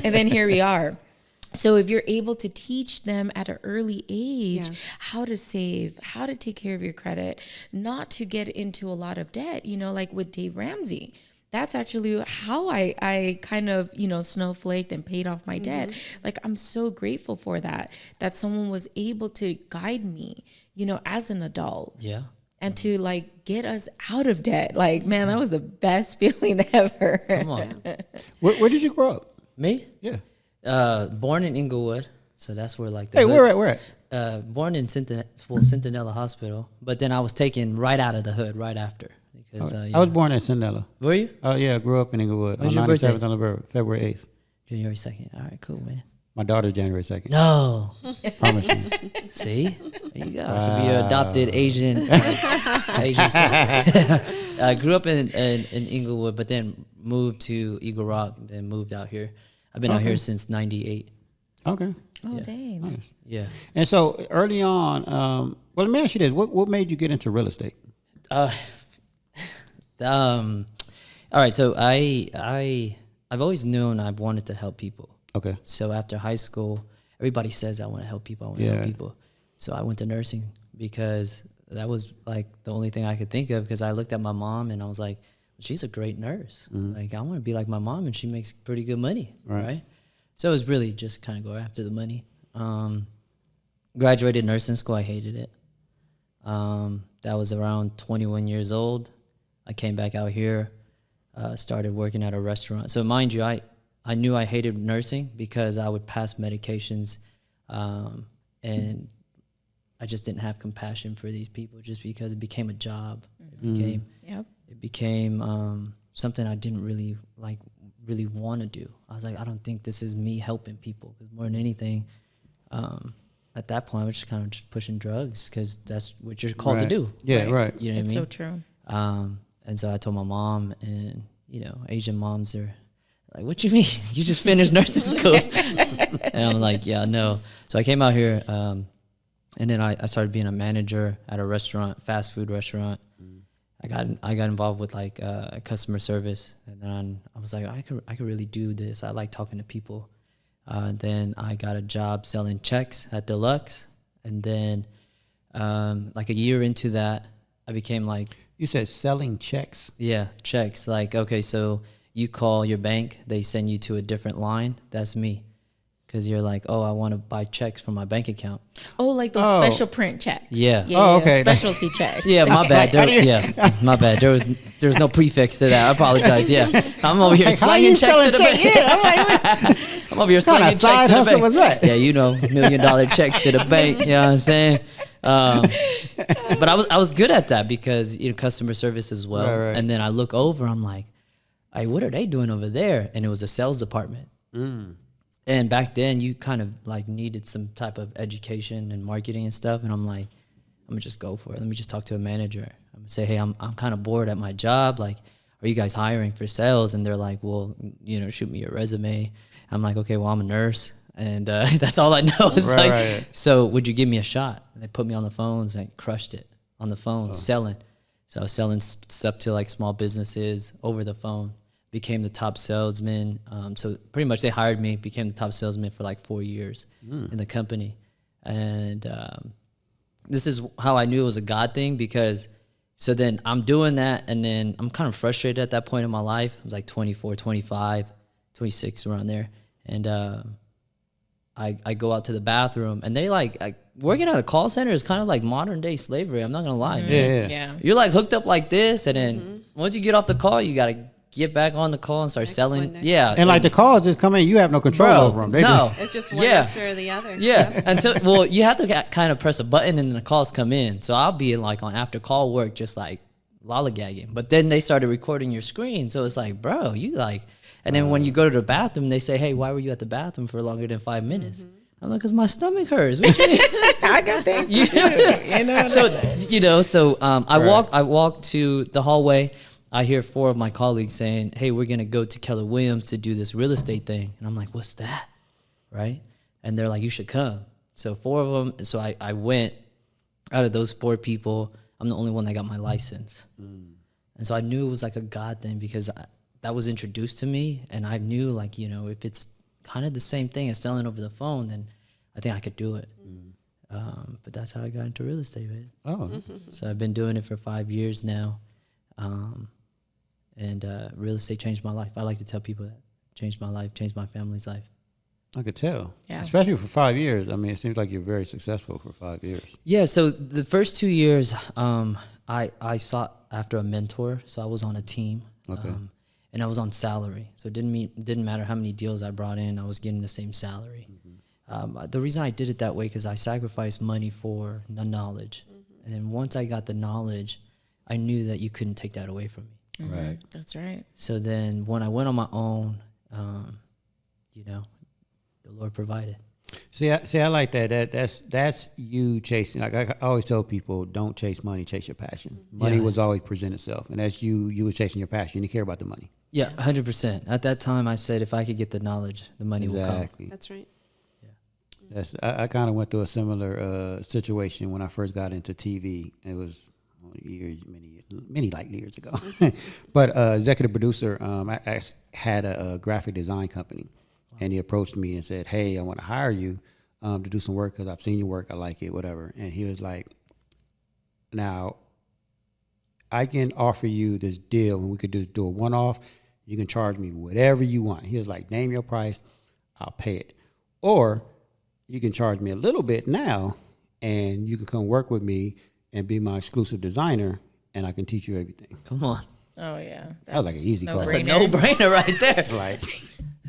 A: And then here we are. So if you're able to teach them at an early age how to save, how to take care of your credit, not to get into a lot of debt, you know, like with Dave Ramsey, that's actually how I kind of, you know, snowflaked and paid off my debt. Like, I'm so grateful for that someone was able to guide me, you know, as an adult.
C: Yeah.
A: and to like get us out of debt. Like, man, that was the best feeling ever.
C: Come on.
B: Where did you grow up?
C: Me?
B: Yeah.
C: Born in Inglewood. So that's where like the
B: Hey,
C: hood-
B: where at?
C: Born in Centinela Hospital, but then I was taken right out of the hood right after because
B: I was born in Cinderella.
C: Were you?
B: Oh yeah, I grew up in Inglewood
C: When's
B: on
C: your birthday?
B: 97th on February 8th.
C: January 2nd. All right, cool, man.
B: My daughter's January 2nd.
C: No,
B: Promise you.
C: see, there you go. I could be your adopted Asian. Asian son. I grew up in Inglewood, but then moved to Eagle Rock, then moved out here. I've been out here since '98.
B: Okay.
A: Oh, dang.
B: Nice.
C: Yeah.
B: And so early on, well, let me ask you this: what made you get into real estate?
C: All right. So I've always known I've wanted to help people.
B: Okay.
C: So after high school, everybody says I want to help people. I want to help people. So I went to nursing because that was like the only thing I could think of, because I looked at my mom and I was like, she's a great nurse. Like, I want to be like my mom, and she makes pretty good money. Right. So it was really just kind of go after the money. Graduated nursing school. I hated it. That was around 21 years old. I came back out here, started working at a restaurant. So mind you, I knew I hated nursing because I would pass medications, and I just didn't have compassion for these people just because it became a job. It became something I didn't really want to do. I was like, I don't think this is me helping people. Because more than anything, at that point, I was just kind of just pushing drugs because that's what you're called to do.
B: Yeah, right.
C: You know what I mean?
A: So true.
C: And so I told my mom, and Asian moms are like, "What you mean? You just finished nursing school?" And I'm like, "Yeah, no." So I came out here, and then I started being a manager at a restaurant, fast food restaurant. I got involved with like customer service, and then I was like, I could really do this. I like talking to people. Then I got a job selling checks at Deluxe, and then like a year into that, I became like.
B: You said selling checks.
C: Yeah, checks. Like, okay, so you call your bank, they send you to a different line. That's me. Because you're like, oh, I want to buy checks from my bank account.
A: Oh, like those special print checks.
C: Yeah.
B: Okay.
A: Specialty checks.
C: Yeah, my bad. My bad. There was no prefix to that. I apologize. Yeah, I'm over here slanging checks to the bank. Yeah, I'm over here slanging checks to the bank.
B: Was that?
C: Yeah, $1 million checks to the bank. You know what I'm saying? But I was good at that because customer service as well.
B: Right.
C: And then I look over, I'm like, hey, what are they doing over there? And it was a sales department. And back then, you kind of like needed some type of education and marketing and stuff. And I'm like, I'm gonna just go for it. Let me just talk to a manager. I'm gonna say, hey, I'm kind of bored at my job. Like, are you guys hiring for sales? And they're like, well, shoot me your resume. I'm like, okay, well, I'm a nurse, and that's all I know. It's so would you give me a shot? And they put me on the phones and crushed it on the phone, selling. So I was selling stuff to like small businesses over the phone. Became the top salesman. So pretty much they hired me, became the top salesman for like 4 years in the company. And this is how I knew it was a God thing, because so then I'm doing that, and then I'm kind of frustrated at that point in my life. I was like 24, 25, 26, around there. And I go out to the bathroom, and they working at a call center is kind of like modern day slavery. I'm not going to lie.
B: Yeah.
C: You're like hooked up like this, and then once you get off the call, you got to get back on the call and start selling.
B: And like the calls just come in, you have no control over them.
F: It's just one after the other.
C: Well, you have to kind of press a button and then the calls come in. So I'll be like on after call work, just like lollygagging. But then they started recording your screen. So it's like, bro, you like, and then when you go to the bathroom, they say, hey, why were you at the bathroom for longer than 5 minutes? I'm like, cause my stomach hurts. What you mean?
A: I got things to do.
C: So I walk to the hallway. I hear 4 of my colleagues saying, hey, we're going to go to Keller Williams to do this real estate thing. And I'm like, what's that? Right? And they're like, you should come. So 4 of them. So I went. Out of those 4 people, I'm the only one that got my license. And so I knew it was like a God thing, because that was introduced to me. And I knew, like, if it's kind of the same thing as selling over the phone, then I think I could do it. But that's how I got into real estate, man. So I've been doing it for 5 years now. And real estate changed my life. I like to tell people that. Changed my life, changed my family's life.
B: I could tell.
A: Yeah.
B: Especially for 5 years. I mean, it seems like you're very successful for 5 years.
C: Yeah, so the first 2 years, I sought after a mentor, so I was on a team.
B: Okay.
C: And I was on salary, so it didn't matter how many deals I brought in. I was getting the same salary. The reason I did it that way because I sacrificed money for the knowledge, and then once I got the knowledge, I knew that you couldn't take that away from me.
B: Right.
A: That's right.
C: So then when I went on my own, you know, the Lord provided.
B: See, I like that. That's you chasing. Like I always tell people, don't chase money, chase your passion. Money was always present itself, and that's you. You were chasing your passion. You care about the money.
C: Yeah, 100%. At that time, I said if I could get the knowledge, the money will come.
F: That's right.
B: I kind of went through a similar situation when I first got into TV. It was many light years ago. But executive producer, I had a graphic design company, and he approached me and said, "Hey, I want to hire you to do some work because I've seen your work. I like it, whatever." And he was like, "Now, I can offer you this deal, and we could just do a one-off. You can charge me whatever you want." He was like, "Name your price, I'll pay it. Or you can charge me a little bit now, and you can come work with me and be my exclusive designer, and I can teach you everything."
C: Come on.
A: Oh yeah.
B: That was like an easy call.
C: That's a no-brainer right there.
B: It's like,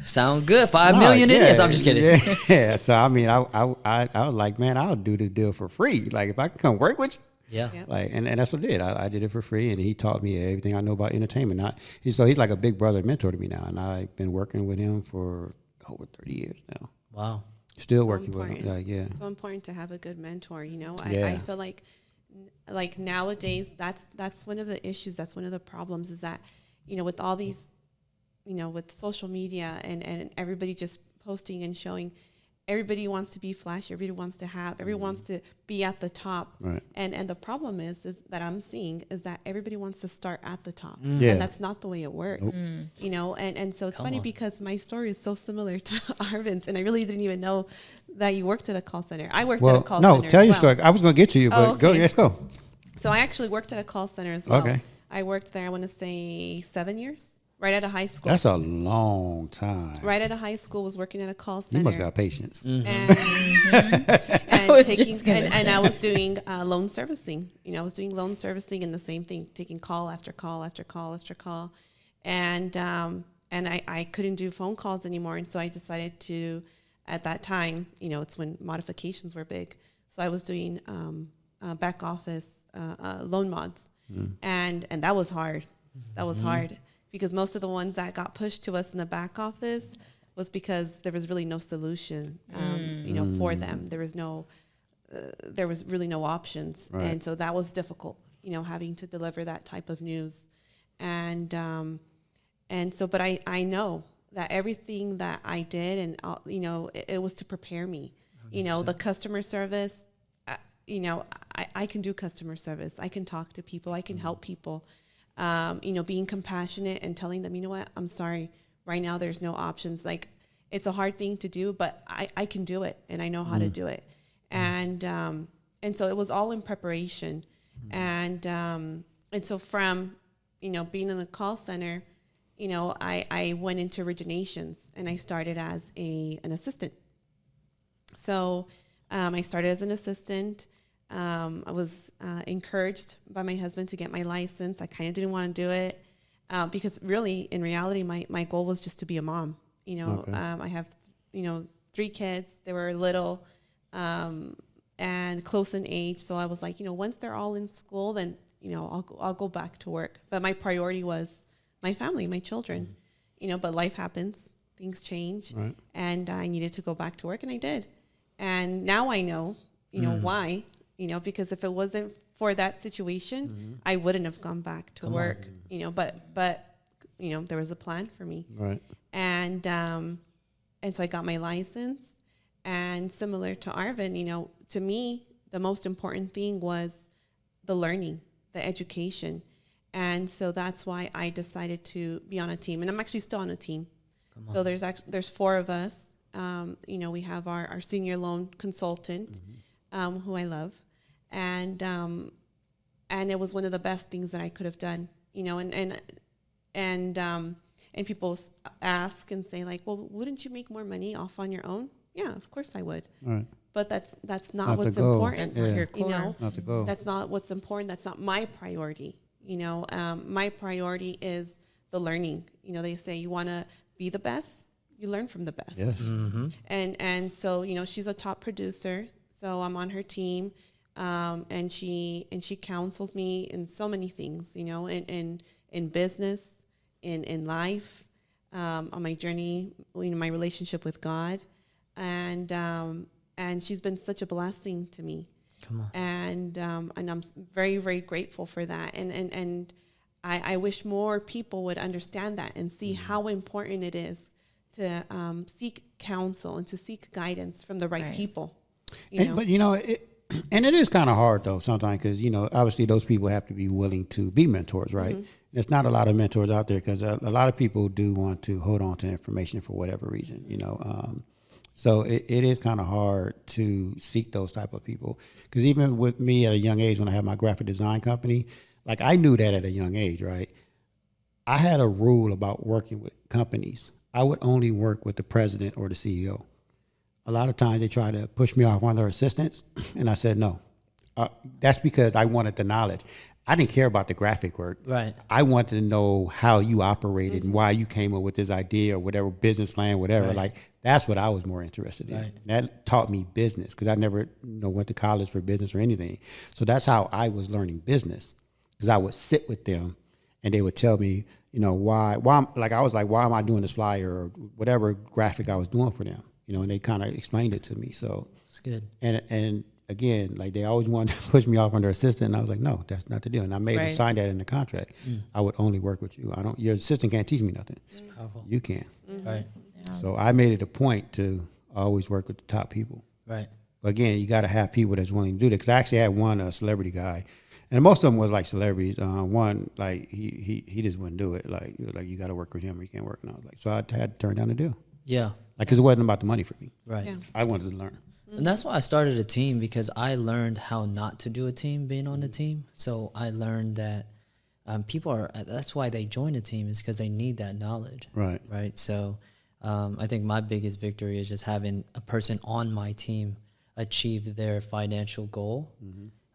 C: Sound good. 5 million it is. I'm just kidding.
B: Yeah. So I mean, I was like, man, I'll do this deal for free. Like if I could come work with you.
C: Yeah.
B: Like, and that's what I did. I did it for free, and he taught me everything I know about entertainment. So he's like a big brother mentor to me now, and I've been working with him for over 30 years now.
C: Wow.
B: Still
F: So
B: working
F: important.
B: with him. Like, yeah.
F: It's so important to have a good mentor. You know,
B: Yeah.
F: I feel like nowadays that's one of the issues. That's one of the problems is that, you know, with all these, you know, with social media and everybody just posting and showing, everybody wants to be flashy. Everybody wants to have. Everybody wants to be at the top.
B: Right.
F: And the problem is that I'm seeing is that everybody wants to start at the top.
B: Yeah.
F: And that's not the way it works.
B: Nope.
F: You know, and so it's
C: Come
F: funny
C: on.
F: because my story is so similar to Arvin's, and I really didn't even know that you worked at a call center. I worked at a call center.
B: No, tell
F: as
B: your
F: well.
B: story. I was going to get to you, but
F: Oh,
B: go.
F: okay.
B: Let's go.
F: So I actually worked at a call center as well.
B: Okay.
F: I worked there, I want to say 7 years, right out of high school.
B: That's a long time.
F: Right out of high school, was working at a call
B: You
F: center.
B: must got patience.
F: And,
A: I was just gonna
F: and I was doing loan servicing. You know, I was doing loan servicing and the same thing, taking call after call after call after call. And I couldn't do phone calls anymore. And so I decided to, at that time, you know, it's when modifications were big. So I was doing back office loan mods. And that was hard. That was hard because most of the ones that got pushed to us in the back office was because there was really no solution, you know, for them. There was really no options.
B: Right.
F: And so that was difficult, you know, having to deliver that type of news. And so, but I know that everything that I did and, you know, it was to prepare me, 100%. You know, the customer service, you know, I can do customer service. I can talk to people. I can help people. You know, being compassionate and telling them, you know what, I'm sorry. Right now, there's no options. Like, it's a hard thing to do, but I can do it, and I know how to do it. And so it was all in preparation. And so from, you know, being in the call center, you know, I went into originations, and I started as an assistant. So I started as an assistant. I was encouraged by my husband to get my license. I kind of didn't want to do it because really, in reality, my goal was just to be a mom. You know,
B: Okay.
F: I have, you know, 3 kids. They were little and close in age. So I was like, you know, once they're all in school, then, you know, I'll go back to work. But my priority was my family, my children. You know, but life happens. Things change.
B: Right.
F: And I needed to go back to work, and I did. And now I know, you know, why. You know, because if it wasn't for that situation, I wouldn't have gone back to work. You know, but you know, there was a plan for me.
B: Right.
F: And so I got my license. And similar to Arvin, you know, to me, the most important thing was the learning, the education. And so that's why I decided to be on a team. And I'm actually still on a team. So there's 4 of us. You know, we have our senior loan consultant, who I love. And it was one of the best things that I could have done, you know, and people ask and say like, well, wouldn't you make more money off on your own? Yeah, of course I would.
B: All right.
F: but that's not
B: Not the
F: what's
B: goal.
F: important.
A: That's not your core.
F: You know,
B: Not the goal.
F: that's not what's important. That's not my priority. You know, my priority is the learning. You know, they say you want to be the best, you learn from the best.
B: Yes.
F: And so, you know, she's a top producer, so I'm on her team, and she counsels me in so many things, you know, in business, in life, on my journey, you know, my relationship with God, and she's been such a blessing to me.
C: Come on.
F: And I'm very, very grateful for that. And I wish more people would understand that and see how important it is to seek counsel and to seek guidance from the right people. You know?
B: But, you know, and it is kind of hard, though, sometimes, because, you know, obviously those people have to be willing to be mentors, right? There's not a lot of mentors out there because a lot of people do want to hold on to information for whatever reason, you know. So it is kind of hard to seek those type of people. Because even with me at a young age, when I had my graphic design company, like I knew that at a young age, right? I had a rule about working with companies. I would only work with the president or the CEO. A lot of times they try to push me off one of their assistants, and I said no. That's because I wanted the knowledge. I didn't care about the graphic work.
C: Right.
B: I wanted to know how you operated and why you came up with this idea or whatever business plan, whatever.
C: Right.
B: Like that's what I was more interested in.
C: Right.
B: That taught me business because I never, you know, went to college for business or anything. So that's how I was learning business, because I would sit with them and they would tell me, you know, why I was like, why am I doing this flyer or whatever graphic I was doing for them, you know, and they kind of explained it to me. So
C: It's good.
B: and again, like they always wanted to push me off on their assistant, and I was like, no, that's not the deal. And I made them sign that in the contract. I would only work with you. Your assistant can't teach me nothing.
C: Powerful.
B: You can.
C: Right.
B: So I made it a point to always work with the top people.
C: Right.
B: But again, you got to have people that's willing to do that. Because I actually had one celebrity guy, and most of them was like celebrities. One, like he just wouldn't do it. Like you got to work with him or you can't work. And I was like, so I had to turn down the deal.
C: Yeah.
B: Like, because it wasn't about the money for me.
C: Right.
F: Yeah.
B: I wanted to learn.
C: And that's why I started a team, because I learned how not to do a team being on a team. So I learned that that's why they join a team, is because they need that knowledge.
B: Right.
C: Right. So I think my biggest victory is just having a person on my team achieve their financial goal.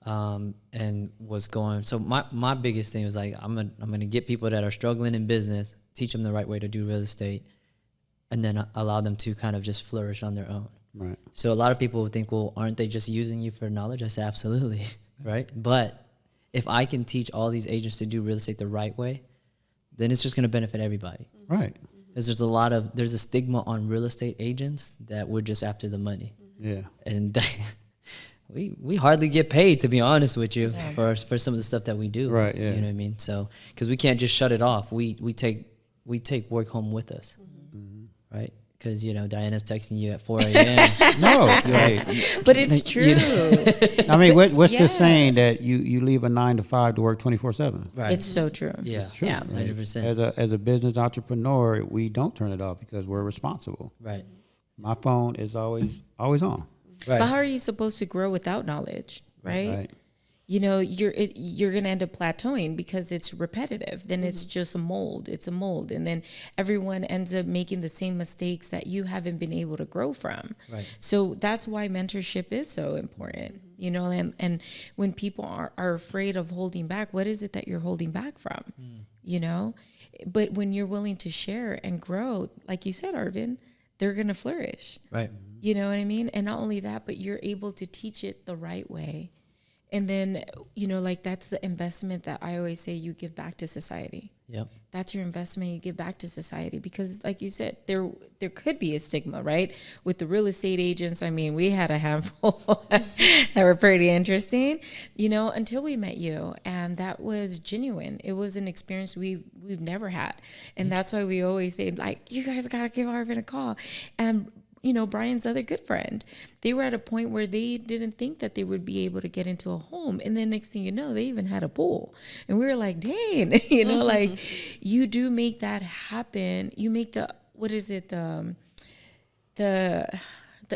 C: And was going, so my biggest thing was like, I'm gonna get people that are struggling in business, teach them the right way to do real estate, and then allow them to kind of just flourish on their own.
B: Right.
C: So a lot of people would think, well, aren't they just using you for knowledge? I say, absolutely, right? But if I can teach all these agents to do real estate the right way, then it's just going to benefit everybody.
B: Right.
C: Because there's a stigma on real estate agents that we're just after the money.
B: Yeah.
C: And we hardly get paid, to be honest with you, for some of the stuff that we do.
B: Right, yeah.
C: You know what I mean? So, because we can't just shut it off. We take work home with us, right? Because, you know, Diana's texting you at 4 a.m.
B: No. Hey,
A: But it's true.
B: I mean, what's
A: Yeah.
B: the saying that you leave a 9 to 5 to work 24/7?
C: Right.
A: It's so true.
C: Yeah.
B: It's true.
A: Yeah.
C: 100%.
B: As a business entrepreneur, we don't turn it off because we're responsible.
C: Right.
B: My phone is always on.
C: Right.
A: But how are you supposed to grow without knowledge, right?
B: Right.
A: You know, you're going to end up plateauing because it's repetitive. Then it's just a mold. It's a mold. And then everyone ends up making the same mistakes that you haven't been able to grow from.
C: Right.
A: So that's why mentorship is so important, you know, and when people are afraid of holding back, what is it that you're holding back from, you know? But when you're willing to share and grow, like you said, Arvin, they're going to flourish.
C: Right.
A: You know what I mean? And not only that, but you're able to teach it the right way. And then, you know, like that's the investment that I always say you give back to society.
C: Yep.
A: That's your investment you give back to society, because like you said, there could be a stigma, right? With the real estate agents, I mean, we had a handful that were pretty interesting, you know, until we met you. And that was genuine. It was an experience we've never had. And that's why we always say, like, you guys got to give Arvin a call. And you know, Brian's other good friend, they were at a point where they didn't think that they would be able to get into a home. And then next thing you know, they even had a pool. And we were like, dang, you know, like you do make that happen. You make the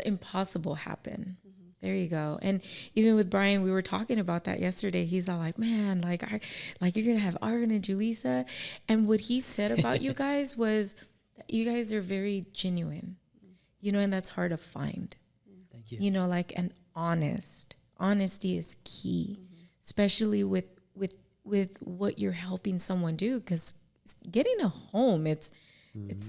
A: impossible happen. There you go. And even with Brian, we were talking about that yesterday. He's all like, man, like you're going to have Arvin and Julissa. And what he said about you guys was that you guys are very genuine. You know, and that's hard to find. you know, like, and honesty is key, especially with what you're helping someone do, because getting a home, it's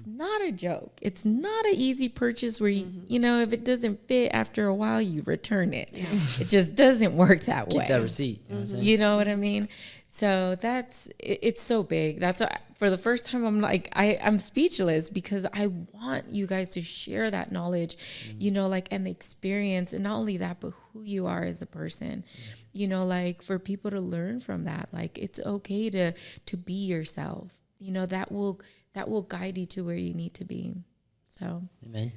A: not a joke. It's not an easy purchase where you know, if it doesn't fit after a while, you return it. Yeah. It just doesn't work that way.
C: Keep that receipt. You know what I'm saying?
A: You know what I mean? So it's so big. That's why for the first time I'm like, I'm speechless, because I want you guys to share that knowledge, you know, like, and the experience, and not only that, but who you are as a person, you know, like, for people to learn from that. Like, it's okay to be yourself, you know, that will guide you to where you need to be. So,
C: Amen.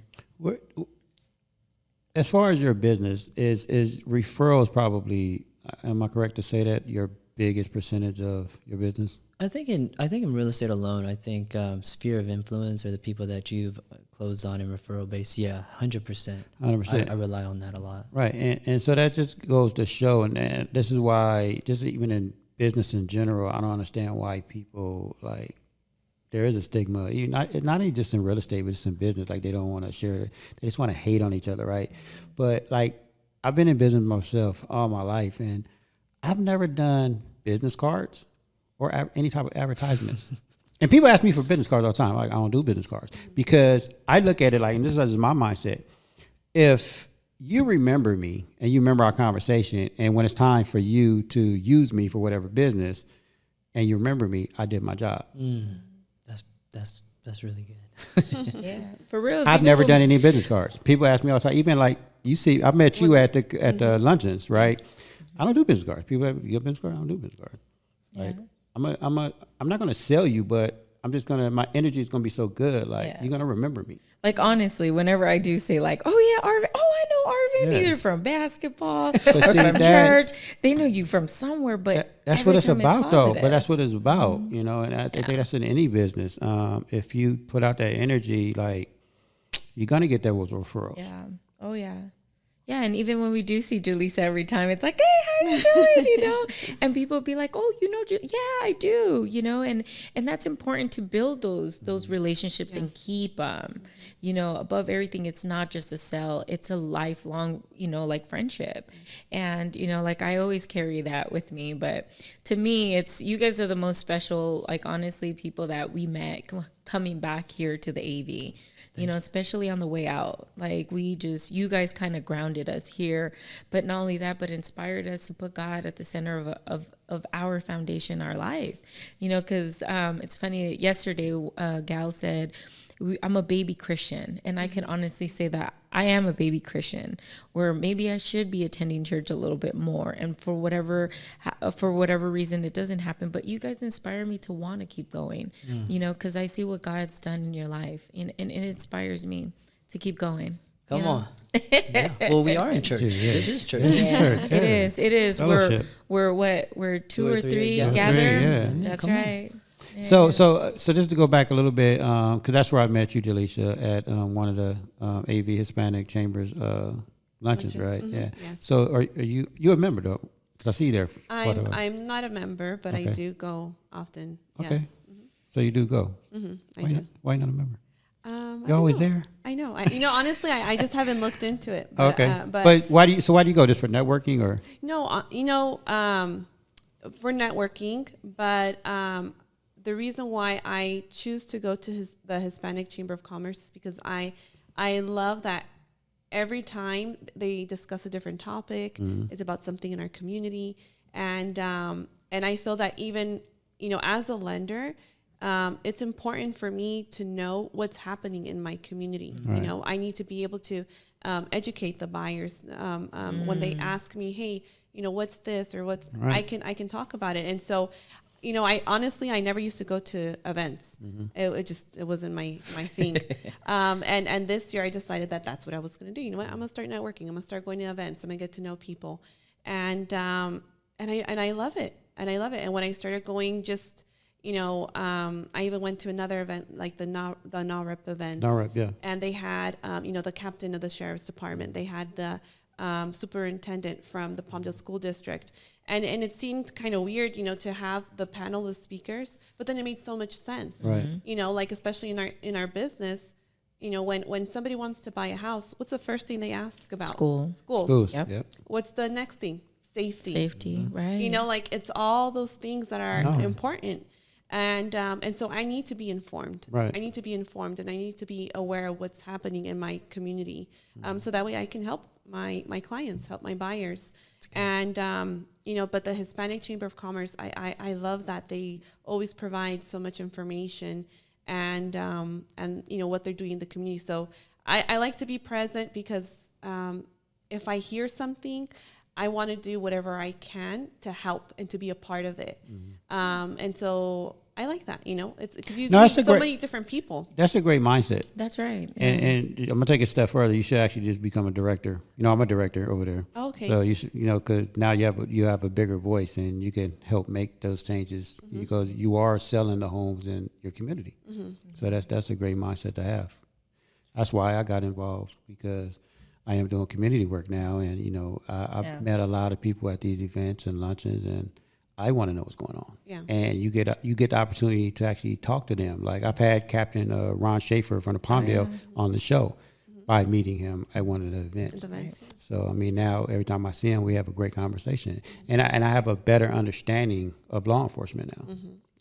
B: As far as your business, is referrals probably, am I correct to say that, your biggest percentage of your business?
C: I think in real estate alone, I think sphere of influence, or the people that you've closed on in referral base, 100%.
B: 100%.
C: I rely on that a lot.
B: Right, and so that just goes to show, and this is why, just even in business in general, I don't understand why people, like, there is a stigma, not even just in real estate, but just in business. Like, they don't want to share it. They just want to hate on each other, right? But, like, I've been in business myself all my life, and I've never done business cards or any type of advertisements. And people ask me for business cards all the time. Like, I don't do business cards, because I look at it like, and this is my mindset. If you remember me and you remember our conversation, and when it's time for you to use me for whatever business, and you remember me, I did my job.
C: That's really good.
A: yeah, for real.
B: I've never done any business cards. People ask me all the time, even like, you see, I met you at the luncheons, right? I don't do business cards. People have, you have business cards? I don't do business cards. Like, I'm not going to sell you, but I'm just my energy is going to be so good. Like, you're going to remember me.
A: Like, honestly, whenever I do say, like, oh yeah, Arvin, I know Arvin, either from basketball or from church. They know you from somewhere, but
B: that's what it's about, though. But that's what it's about, you know, and I think that's in any business. If you put out that energy, like, you're going to get those referrals.
A: Yeah. Oh, yeah. Yeah, and even when we do see Julissa every time, it's like, hey, how you doing? You know, and people be like, oh, you know, yeah, I do. You know, and that's important to build those relationships and keep, you know, above everything. It's not just a sell; it's a lifelong, you know, like, friendship. And you know, like, I always carry that with me. But to me, it's, you guys are the most special, like, honestly, people that we met coming back here to the AV. You know, especially on the way out, like, you guys kind of grounded us here, but not only that, but inspired us to put God at the center of our foundation, our life, you know, because it's funny, yesterday, Gal said, I'm a baby Christian, and I can honestly say that I am a baby Christian, where maybe I should be attending church a little bit more, and for whatever reason it doesn't happen, but you guys inspire me to want to keep going, you know, because I see what God's done in your life, and it inspires me to keep going.
C: Come on. Well, we are in church. This is church.
A: It is.
B: Fellowship.
A: We're two or three together. That's right. Yeah.
B: So just to go back a little bit, because that's where I met you, Julissa, at one of the AV Hispanic Chambers luncheons, right? Mm-hmm. Yeah. Yes. So are you a member, though? Because I see you there.
F: I'm not a member, but I do go often.
B: Okay.
F: Yes. Mm-hmm.
B: So you do go.
F: Mm-hmm.
B: Why not a member? You're always there.
F: I know. Honestly, I just haven't looked into it. But,
B: okay. But why do you go? Just for networking, or?
F: No, for networking, but the reason why I choose to go to the Hispanic Chamber of Commerce is because I love that every time they discuss a different topic, it's about something in our community, and I feel that even, you know, as a lender, it's important for me to know what's happening in my community. Right. You know, I need to be able to educate the buyers when they ask me, hey, you know, what's this or what's, I can talk about it. And so, you know, I never used to go to events. It wasn't my thing. And this year I decided that that's what I was going to do. You know what? I'm going to start networking. I'm going to start going to events. I'm going to get to know people. And I love it. And when I started going, just, you know, I even went to another event, like the NAREP event. NAREP, yeah. And they had, you know, the captain of the sheriff's department. They had the superintendent from the Palmdale School District. And it seemed kind of weird, you know, to have the panel of speakers, but then it made so much sense. Right. You know, like, especially in our business, when somebody wants to buy a house, what's the first thing they ask about?
A: Schools.
B: Schools.
A: Yep.
B: Yep.
F: What's the next thing? Safety.
A: Right.
F: Like it's all those things that are important. And so I need to be informed.
B: Right.
F: I need to be informed, and I need to be aware of what's happening in my community. So that way I can help my clients, help my buyers. And, but the Hispanic Chamber of Commerce, I love that they always provide so much information and what they're doing in the community. So I like to be present because if I hear something, I want to do whatever I can to help and to be a part of it. And so I like that, it's because you meet so many different people.
B: That's a great mindset.
A: That's right. Yeah.
B: And I'm gonna take it a step further. You should actually just become a director. I'm a director over there.
F: Okay.
B: So you should, because now you have a bigger voice and you can help make those changes because you are selling the homes in your community. So that's a great mindset to have. That's why I got involved, because I am doing community work now, and I've met a lot of people at these events and luncheons, and I want to know what's going on.
F: Yeah.
B: And you get the opportunity to actually talk to them. Like I've had Captain Ron Schaefer from the Palmdale on the show by meeting him at one of the events. So now every time I see him, we have a great conversation, and I have a better understanding of law enforcement now,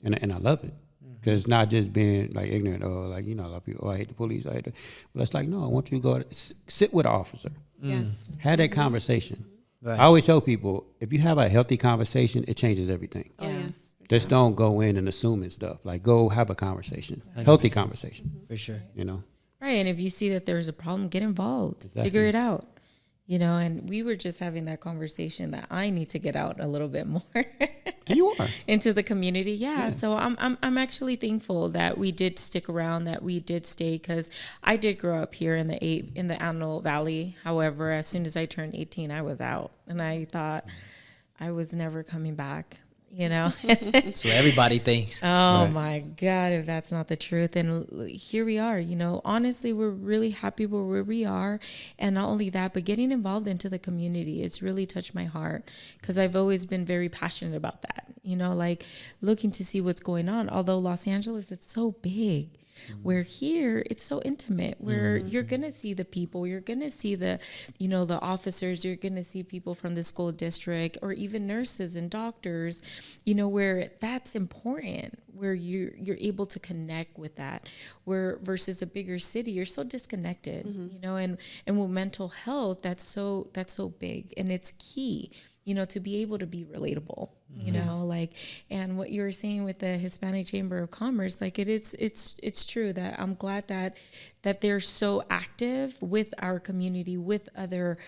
B: and I love it. Because it's not just being like ignorant or like, a lot of people, I hate the police. But it's like, no, I want you to go sit with an officer.
F: Yes.
B: Have that conversation.
C: Right.
B: I always tell people, if you have a healthy conversation, it changes everything.
F: Oh, yes.
B: Just don't go in and assuming stuff. Like, go have a conversation, healthy conversation.
C: For sure.
A: Right. And if you see that there's a problem, get involved.
B: Exactly.
A: Figure it out. And we were just having that conversation that I need to get out a little bit more.
B: And you are.
A: Into the community. Yeah. So I'm actually thankful that we did stick around, that we did stay, because I did grow up here in the Antelope Valley. However, as soon as I turned 18, I was out, and I thought I was never coming back.
C: So everybody thinks.
A: Oh my God, if that's not the truth. And here we are, honestly, we're really happy where we are. And not only that, but getting involved into the community, it's really touched my heart, because I've always been very passionate about that, like looking to see what's going on. Although Los Angeles, it's so big. Where here it's so intimate, where you're gonna see the people, you're gonna see the the officers, you're gonna see people from the school district, or even nurses and doctors, where that's important, where you're able to connect with that, where versus a bigger city, you're so disconnected, and with mental health, that's so big, and it's key to be able to be relatable, and what you were saying with the Hispanic Chamber of Commerce, like it's true that I'm glad that they're so active with our community, with other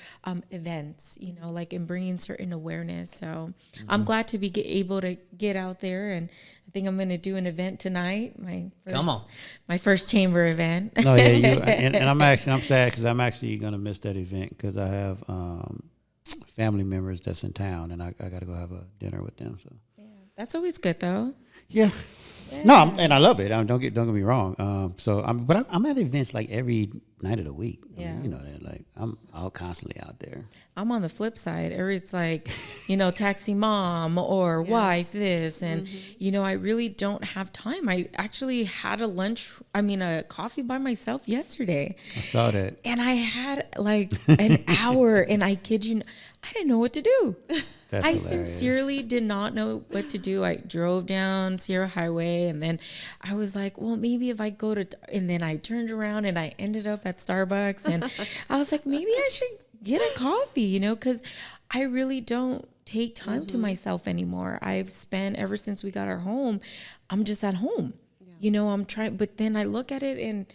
A: events, like in bringing certain awareness. So I'm glad to be able to get out there, and I think I'm going to do an event tonight. My first chamber event.
B: No, yeah, and I'm sad because I'm actually going to miss that event, because I have family members that's in town, and I got to go have a dinner with them. So
A: that's always good, though.
B: Yeah. No, and I love it. Don't get me wrong. But I'm at events like every night of the week.
A: Yeah.
B: That, like I'm constantly out there.
A: I'm on the flip side. Or it's like, taxi mom or wife this, and I really don't have time. I actually had a coffee by myself yesterday.
B: I saw that.
A: And I had like an hour, and I kid you, I didn't know what to do.
B: That's
A: I
B: hilarious.
A: sincerely did not know what to do. I drove down Sierra Highway, and then I was like, well, maybe if I go to, and then I turned around and I ended up at Starbucks, and I was like, maybe I should get a coffee, because I really don't take time to myself anymore. I've spent, ever since we got our home, I'm just at home. I'm trying, but then I look at it and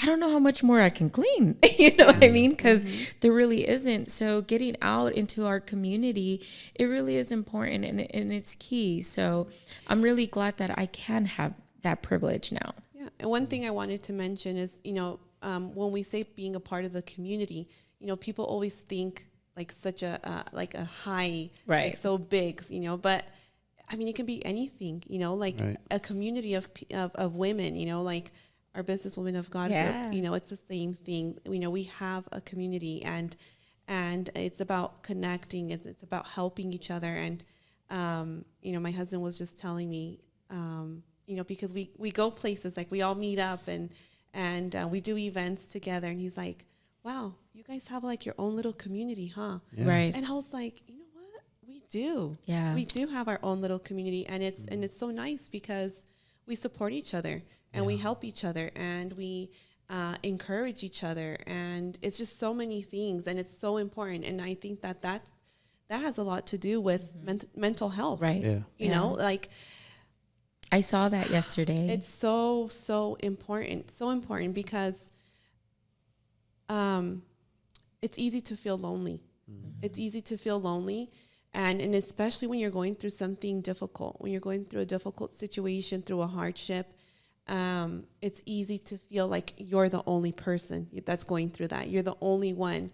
A: I don't know how much more I can clean, what I mean? Because there really isn't. So getting out into our community, it really is important, and it's key. So I'm really glad that I can have that privilege now.
F: Yeah. And one thing I wanted to mention is, when we say being a part of the community, people always think like such a high,
A: right?
F: Like so big, but I mean, it can be anything, like a community of women, like our business women of God group, it's the same thing. We have a community, and it's about connecting. It's about helping each other. And, my husband was just telling me, because we go places, like we all meet up and and we do events together. And he's like, wow, you guys have like your own little community, huh?
B: Yeah.
A: Right.
F: And I was like, you know what? We do.
A: Yeah.
F: We do have our own little community, and it's so nice because we support each other and we help each other and we encourage each other, and it's just so many things, and it's so important. And I think that has a lot to do with mental health,
A: Right.
B: Yeah.
F: You know, like
A: I saw that yesterday.
F: it's so important because it's easy to feel lonely. It's easy to feel lonely, and especially when you're going through something difficult, when you're going through a difficult situation, through a hardship. It's easy to feel like you're the only person that's going through that. You're the only one.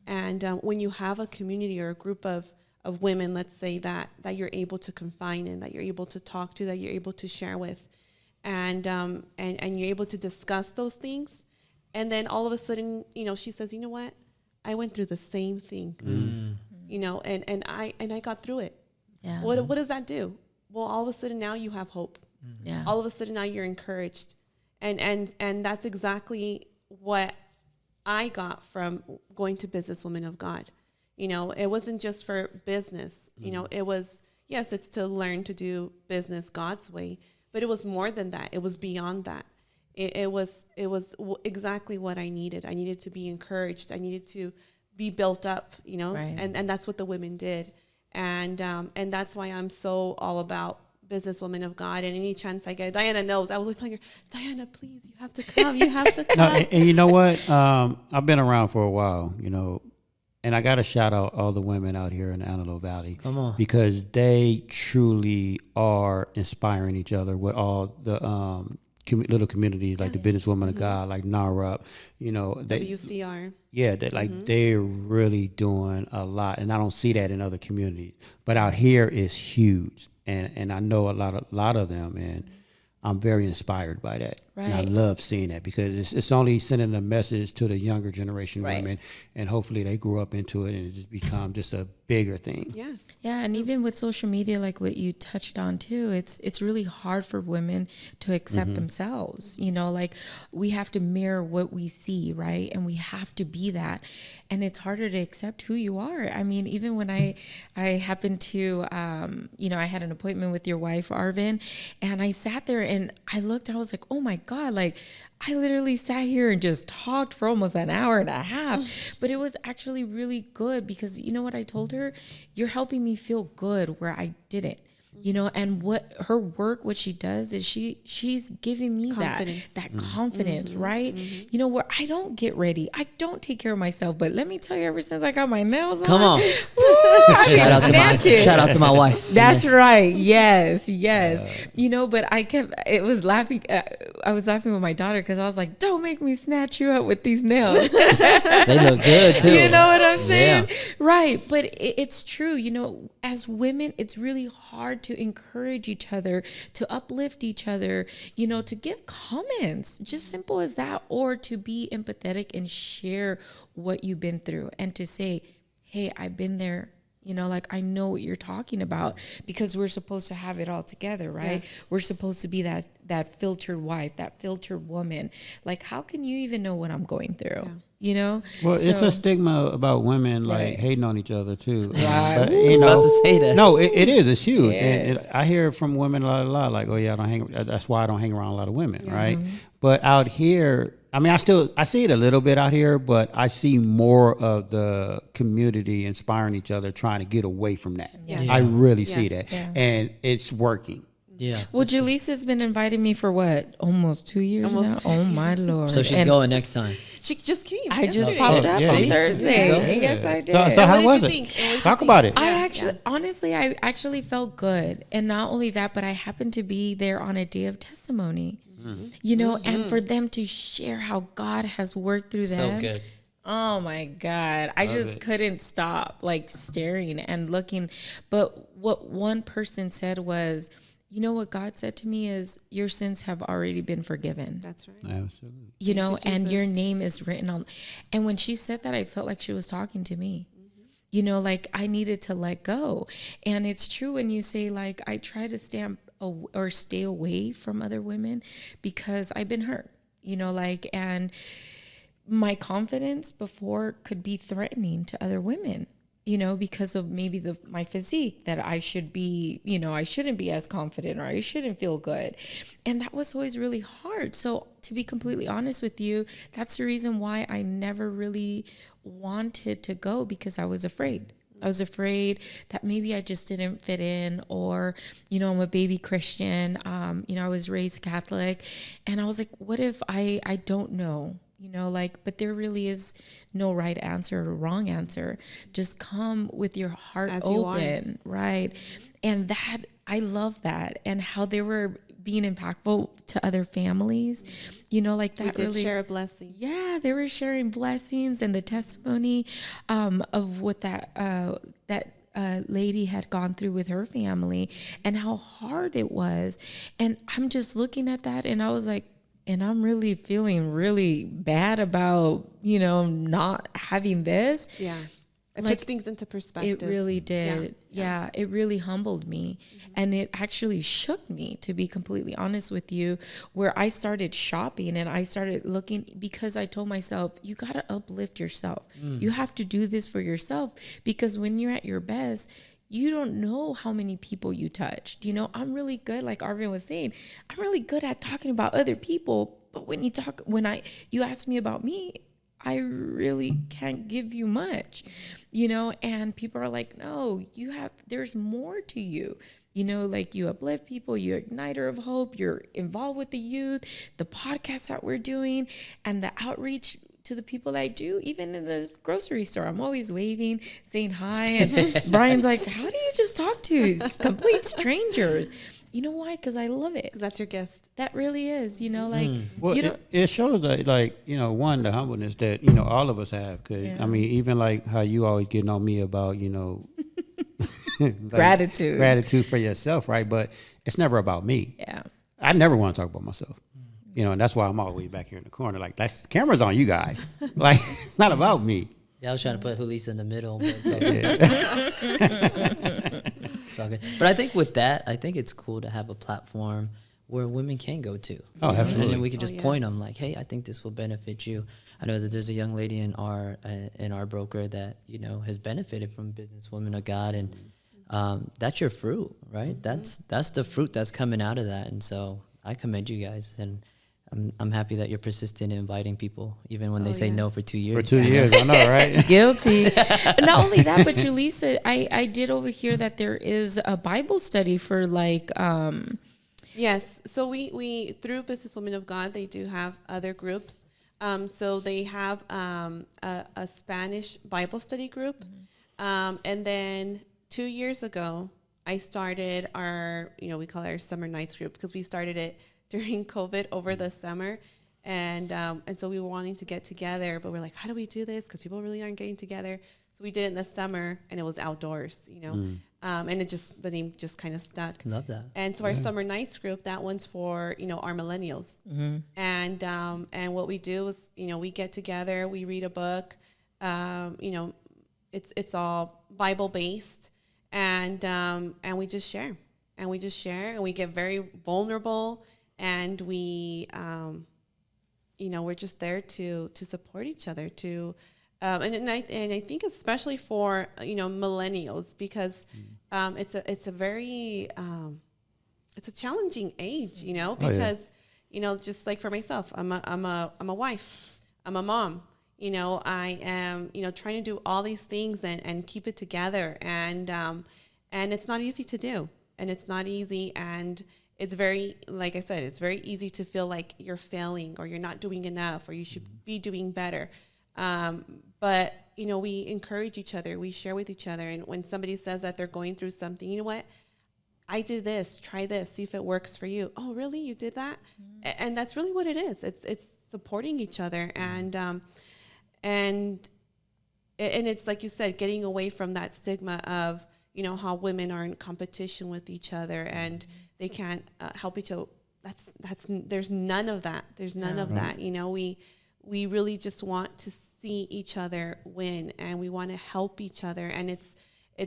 F: And when you have a community or a group of women, let's say, that you're able to confide in, that you're able to talk to, that you're able to share with, and you're able to discuss those things, and then all of a sudden, you know, she says, you know what, I went through the same thing, you know, and I got through it.
A: Yeah.
F: What does that do? Well, all of a sudden now you have hope.
A: Yeah.
F: All of a sudden now you're encouraged, and that's exactly what I got from going to Business Women of God. You know, it wasn't just for business. You know, it was, yes, it's to learn to do business God's way, but it was more than that. It was beyond that. It was exactly what I needed. I needed to be encouraged. I needed to be built up. You know,
A: Right.
F: and that's what the women did, and that's why I'm so all about Business Women of God. And any chance I get, Diana knows, I was always telling her, Diana, please, you have to come. You have to come.
B: No, and you know what? I've been around for a while, you know, and I got to shout out all the women out here in the Antelope Valley.
C: Come on.
B: Because they truly are inspiring each other with all the little communities like the Business Women of God, like NARUP, you know.
F: WCR.
B: Yeah, that like they're really doing a lot, and I don't see that in other communities. But out here is huge, and I know a lot of them, and I'm very inspired by that. And I
A: Right.
B: love seeing that because it's only sending a message to the younger generation
A: Right.
B: women, and hopefully they grew up into it and it just become just a bigger thing.
F: Yes.
A: Yeah, and even with social media, like what you touched on too, it's really hard for women to accept themselves. You know, like we have to mirror what we see, right? And we have to be that, and it's harder to accept who you are. I mean, even when I happened to, you know, I had an appointment with your wife, Arvin, and I sat there and I looked, I was like, oh my God, like I literally sat here and just talked for almost an hour and a half, but it was actually really good because you know what I told her? You're helping me feel good where I didn't, you know, and what her work, what she does is she's giving me
F: Confidence.
A: that confidence, right? You know, where I don't get ready, I don't take care of myself, but let me tell you, ever since I got my nails
C: Come on.
A: snatching.
C: Shout out to my wife.
A: That's right. Yes. You know, but I was laughing with my daughter because I was like, don't make me snatch you up with these nails.
C: They look good too.
A: You know what I'm saying?
C: Yeah.
A: Right. But it's true. You know, as women, it's really hard to encourage each other, to uplift each other, you know, to give comments, just simple as that, or to be empathetic and share what you've been through and to say, hey, I've been there. You know, like I know what you're talking about because we're supposed to have it all together, right?
F: Yes.
A: We're supposed to be that filtered wife, that filtered woman. Like, how can you even know what I'm going through?
F: Yeah.
A: You know?
B: Well, it's
A: So-
B: a stigma about women like
A: Right.
B: hating on each other too.
A: Right.
B: But, you know,
C: About to say that.
B: No, it is. It's huge, and
A: Yes.
B: I hear from women a lot. Like, oh yeah, I don't hang. That's why I don't hang around a lot of women, right? But out here, I mean, I see it a little bit out here, but I see more of the community inspiring each other, trying to get away from that.
A: Yes.
B: I really see
F: Yes.
B: that,
A: Yeah.
B: and it's working.
C: Yeah.
A: Well, Julisa's been inviting me for what? Almost 2 years
F: Almost
A: now?
F: 2
A: Oh, my Lord.
C: So she's
A: And
C: going next time.
F: She just came.
A: I just
F: yesterday.
A: popped up
B: Yeah.
A: on
B: See?
A: Thursday.
B: Yeah.
A: Yes, I did.
B: So
F: And
B: how
F: what did
B: was
F: you
B: it?
F: think? And what did you
B: Talk
F: think?
B: about it.
A: I actually felt good. And not only that, but I happened to be there on a day of testimony, you know, and for them to share how God has worked through
C: So
A: them.
C: good.
A: Oh my God. I just couldn't stop like staring and looking. But what one person said was, you know what God said to me is your sins have already been forgiven.
F: That's right.
B: Absolutely.
A: You know,
F: you,
A: and your
F: Jesus.
A: name is written on. And when she said that, I felt like she was talking to me. You know, like I needed to let go. And it's true when you say like I try to stay away from other women because I've been hurt. like, and my confidence before could be threatening to other women, because of maybe my physique, that I should be, I shouldn't be as confident, or I shouldn't feel good. And that was always really hard. So to be completely honest with you, that's the reason why I never really wanted to go, because I was afraid. I was afraid that maybe I just didn't fit in, or, I'm a baby Christian. I was raised Catholic, and I was like, what if I don't know? But there really is no right answer or wrong answer. Just come with your heart as open, right? And that, I love that, and how they were being impactful to other families, like that.
F: We did
A: really
F: share a blessing.
A: Yeah, they were sharing blessings, and the testimony of what that lady had gone through with her family, and how hard it was. And I'm just looking at that, and I was like, and I'm really feeling really bad about, not having this.
F: Yeah. It puts things into perspective.
A: It really did. Yeah, it really humbled me. Mm-hmm. And it actually shook me, to be completely honest with you, where I started shopping and I started looking, because I told myself, you got to uplift yourself. You have to do this for yourself, because when you're at your best, you don't know how many people you touched. I'm really good, like Arvin was saying, I'm really good at talking about other people. But when you ask me about me, I really can't give you much, and people are like, no, there's more to you. Like, you uplift people, you're igniter of hope, you're involved with the youth, the podcasts that we're doing, and the outreach to the people that I do, even in the grocery store. I'm always waving, saying hi. And Brian's like, how do you just talk to complete strangers? You know why? Because I love it.
F: Because that's your gift.
A: That really is,
B: Well, it shows that, one, the humbleness that, all of us have. Because, even like how you always getting on me about, gratitude for yourself, right? But it's never about me.
A: Yeah.
B: I never want to talk about myself. And that's why I'm always back here in the corner. Like, the camera's on you guys. Like, it's not about me.
C: Yeah, I was trying to put Julissa in the middle, but it's okay. It's okay. But I think with that, I think it's cool to have a platform where women can go to.
B: Oh, absolutely.
C: And then we can just point them like, hey, I think this will benefit you. I know that there's a young lady in our broker that, has benefited from Businesswomen of God, and that's your fruit, right?
F: Mm-hmm.
C: That's the fruit that's coming out of that. And so I commend you guys, and I'm happy that you're persistent in inviting people, even when they say no for 2 years.
B: For 2 years, I know, right?
A: Guilty. Not only that, but Julissa, I did overhear that there is a Bible study for
F: Yes. So we through Businesswomen of God, they do have other groups. So they have a Spanish Bible study group. Mm-hmm. And then 2 years ago, I started our, we call it our summer nights group, because we started it during COVID over the summer. And so we were wanting to get together, but we're like, how do we do this? Because people really aren't getting together. So we did it in the summer, and it was outdoors, and the name just kind of stuck.
C: Love that.
F: And so our summer nights group, that one's for, our millennials. Mm-hmm. And what we do is, we get together, we read a book, it's all Bible based, and we just share, and we get very vulnerable. And we, we're just there to support each other, and I think especially for millennials, because it's a very it's a challenging age, because just like for myself, I'm a wife, I'm a mom, I am trying to do all these things and keep it together, and it's not easy to do, and it's not easy, and it's very, like I said, it's very easy to feel like you're failing, or you're not doing enough, or you should be doing better. But, we encourage each other. We share with each other. And when somebody says that they're going through something, you know what? I did this. Try this. See if it works for you. Oh, really? You did that? Mm-hmm. And that's really what it is. It's supporting each other. And it's like you said, getting away from that stigma of, how women are in competition with each other and they can't help each other. There's none of that. There's none of that. We really just want to see each other win, and we want to help each other. And it's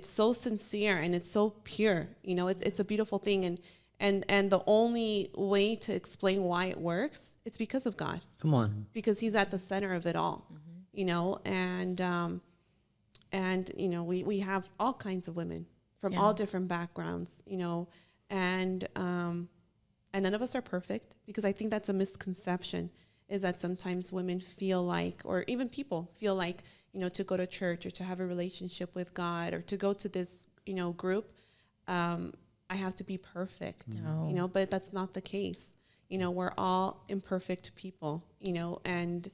F: so sincere, and it's so pure. It's a beautiful thing. And the only way to explain why it works, it's because of God.
C: Come on.
F: Because he's at the center of it all, you know, and you know, we have all kinds of women from all different backgrounds, you know, and none of us are perfect, because I think that's a misconception, is that sometimes women feel like, or even people feel like, you know, to go to church or to have a relationship with God or to go to this, you know, group, I have to be perfect, you know, but that's not the case. You know, we're all imperfect people, you know, and,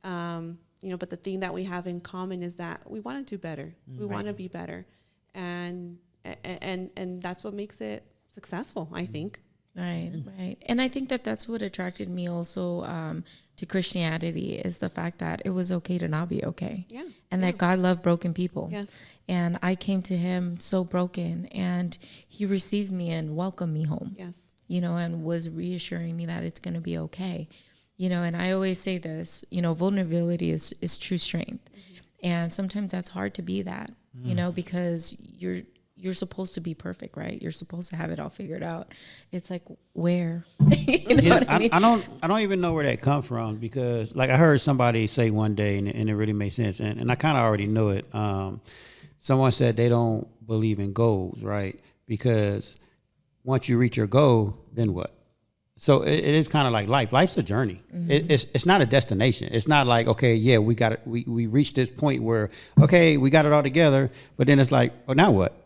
F: you know, but the thing that we have in common is that we want to do better. We want to be better. And that's what makes it successful, I think.
A: Right, right. And I think that that's what attracted me also to Christianity, is the fact that it was okay to not be okay.
F: Yeah.
A: And that God loved broken people.
F: Yes.
A: And I came to him so broken, and he received me and welcomed me home.
F: Yes.
A: You know, and was reassuring me that it's going to be okay. You know, and I always say this, you know, vulnerability is true strength. And sometimes that's hard to be that, you know, because you're supposed to be perfect, right? You're supposed to have it all figured out. It's like, where? You know what I mean?
B: I don't even know where that comes from, because like I heard somebody say one day, and it really made sense, and I kind of already know it. Someone said they don't believe in goals, right? Because once you reach your goal, then what? So it is kind of like life. Life's a journey. It's not a destination. It's not like, okay, yeah, we got it. We reached this point where, okay, we got it all together. But then it's like, oh, now what?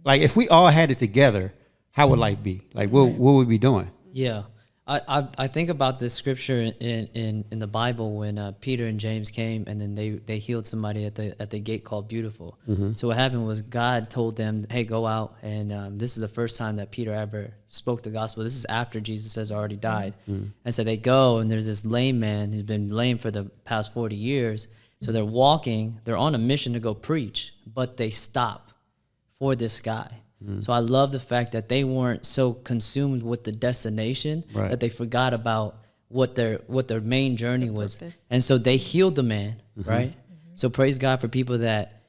B: Like if we all had it together, how would life be? Like what would we be doing?
C: Yeah. I think about this scripture in the Bible when Peter and James came, and then they healed somebody at the gate called Beautiful. So what happened was God told them, hey, go out, and this is the first time that Peter ever spoke the gospel. This is after Jesus has already died. And so they go, and there's this lame man who's been lame for the past 40 years. So they're walking, they're on a mission to go preach, but they stop for this guy. So I love the fact that they weren't so consumed with the destination that they forgot about what their main journey was. And so they healed the man, right? So praise God for people that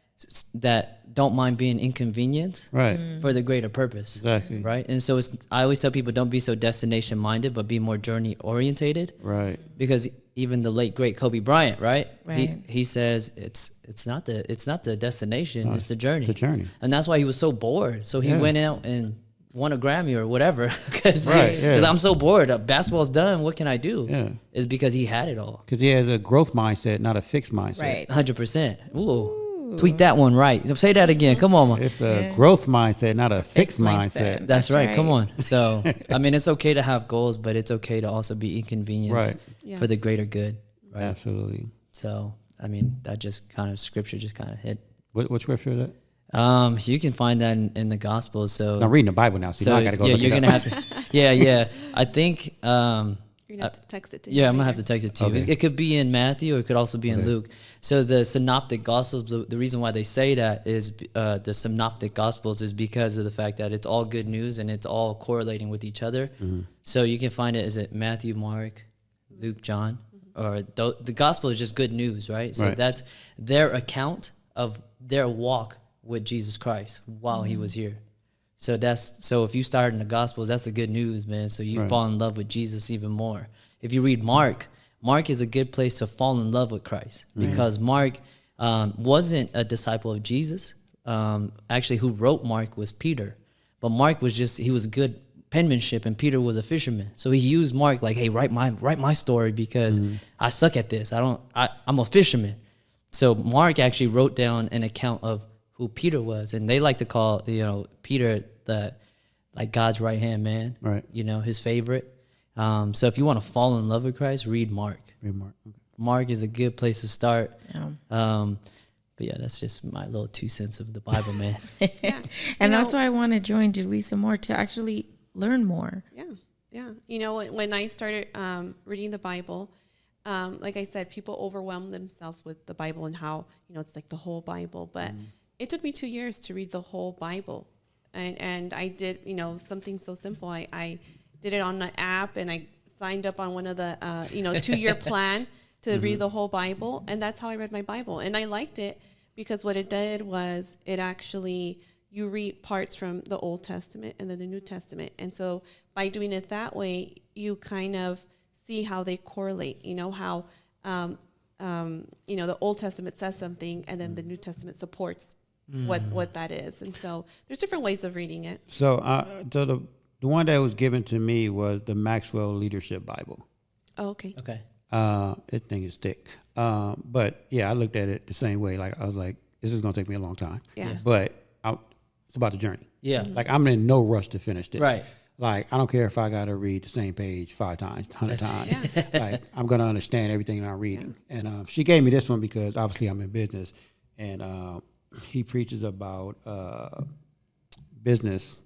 C: don't mind being inconvenienced for the greater purpose.
B: Exactly.
C: Right? And so I always tell people, don't be so destination minded, but be more journey orientated.
B: Right.
C: Because even the late great Kobe Bryant, right?
A: Right.
C: He says it's not the destination, it's the journey.
B: The journey.
C: And that's why he was so bored. So he went out and won a Grammy or whatever. Because I'm so bored. Basketball's done. What can I do?
B: Yeah.
C: It's because he had it all.
B: Because he has a growth mindset, not a fixed mindset.
A: Right.
C: 100%. Ooh. Tweet that one right. Say that again. Come on, man.
B: It's a growth mindset, not a fixed mindset.
C: That's right. Come on. So, I mean, it's okay to have goals, but it's okay to also be inconvenienced for the greater good. Right.
B: Absolutely.
C: So, I mean, that just kind of scripture just kind of hit.
B: What scripture is that?
C: You can find that in the Gospels. So
B: I'm reading the Bible now, so now I got to go.
C: Yeah,
B: look
C: you're
B: it
C: gonna
B: up.
C: have to. Yeah. I think.
F: You're going to have to text it to me.
C: Yeah, I'm gonna have to text it to you.
B: Okay.
C: It could be in Matthew, or it could also be in Luke. So the Synoptic Gospels, the reason why they say that is the Synoptic Gospels is because of the fact that it's all good news and it's all correlating with each other. So you can find it, is it Matthew, Mark, Luke, John, or the Gospel is just good news, right? So that's their account of their walk with Jesus Christ while he was here. So if you start in the Gospels, that's the good news, man. So you fall in love with Jesus even more. If you read Mark is a good place to fall in love with Christ, because Mark wasn't a disciple of Jesus. Actually, who wrote Mark was Peter, but Mark he was good penmanship, and Peter was a fisherman. So he used Mark like, hey, write my story, because I suck at this. I'm a fisherman. So Mark actually wrote down an account of who Peter was, and they like to call Peter like God's right hand man,
B: right?
C: His favorite. So if you want to fall in love with Christ, read Mark.
B: Read Mark. Okay.
C: Mark is a good place to start.
A: Yeah.
C: But yeah, that's just my little 2 cents of the Bible, man.
A: And that's why I want to join Julissa more, to actually learn more.
F: Yeah. When I started reading the Bible, like I said, people overwhelm themselves with the Bible and how, it's like the whole Bible. But it took me 2 years to read the whole Bible. And I did, something so simple. I did it on an app, and I signed up on one of the, 2-year plan to read the whole Bible. And that's how I read my Bible. And I liked it because what it did was it actually, you read parts from the Old Testament and then the New Testament. And so by doing it that way, you kind of see how they correlate, how, the Old Testament says something and then the New Testament supports what that is. And so there's different ways of reading it.
B: So the one that was given to me was the Maxwell Leadership Bible.
F: Oh, okay.
C: Okay.
B: That thing is thick. But yeah, I looked at it the same way. Like I was like, this is going to take me a long time.
F: Yeah.
B: But it's about the journey.
C: Yeah.
B: Like I'm in no rush to finish this.
C: Right.
B: Like I don't care if I got to read the same page 5 times, 100 times. Like I'm going to understand everything that I'm reading. Yeah. And she gave me this one because obviously I'm in business, and he preaches about business.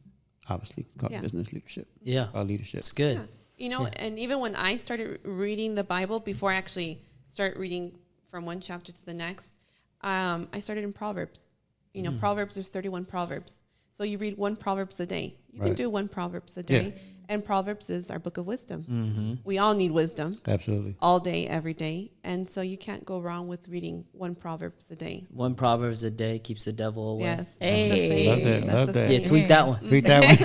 B: Obviously, it's called business leadership.
C: Yeah.
B: Leadership.
C: It's good.
F: Yeah. And even when I started reading the Bible, before I actually start reading from one chapter to the next, I started in Proverbs. Proverbs, there's 31 Proverbs. So you read 1 Proverbs a day. You can do 1 Proverbs a day. Yeah. And Proverbs is our book of wisdom. Mm-hmm. We all need wisdom.
B: Absolutely.
F: All day, every day. And so you can't go wrong with reading 1 Proverbs a day.
C: 1 Proverbs a day keeps the devil away.
F: Yes.
A: Hey.
B: Love that.
C: Yeah, tweet that one.
B: Tweet that one.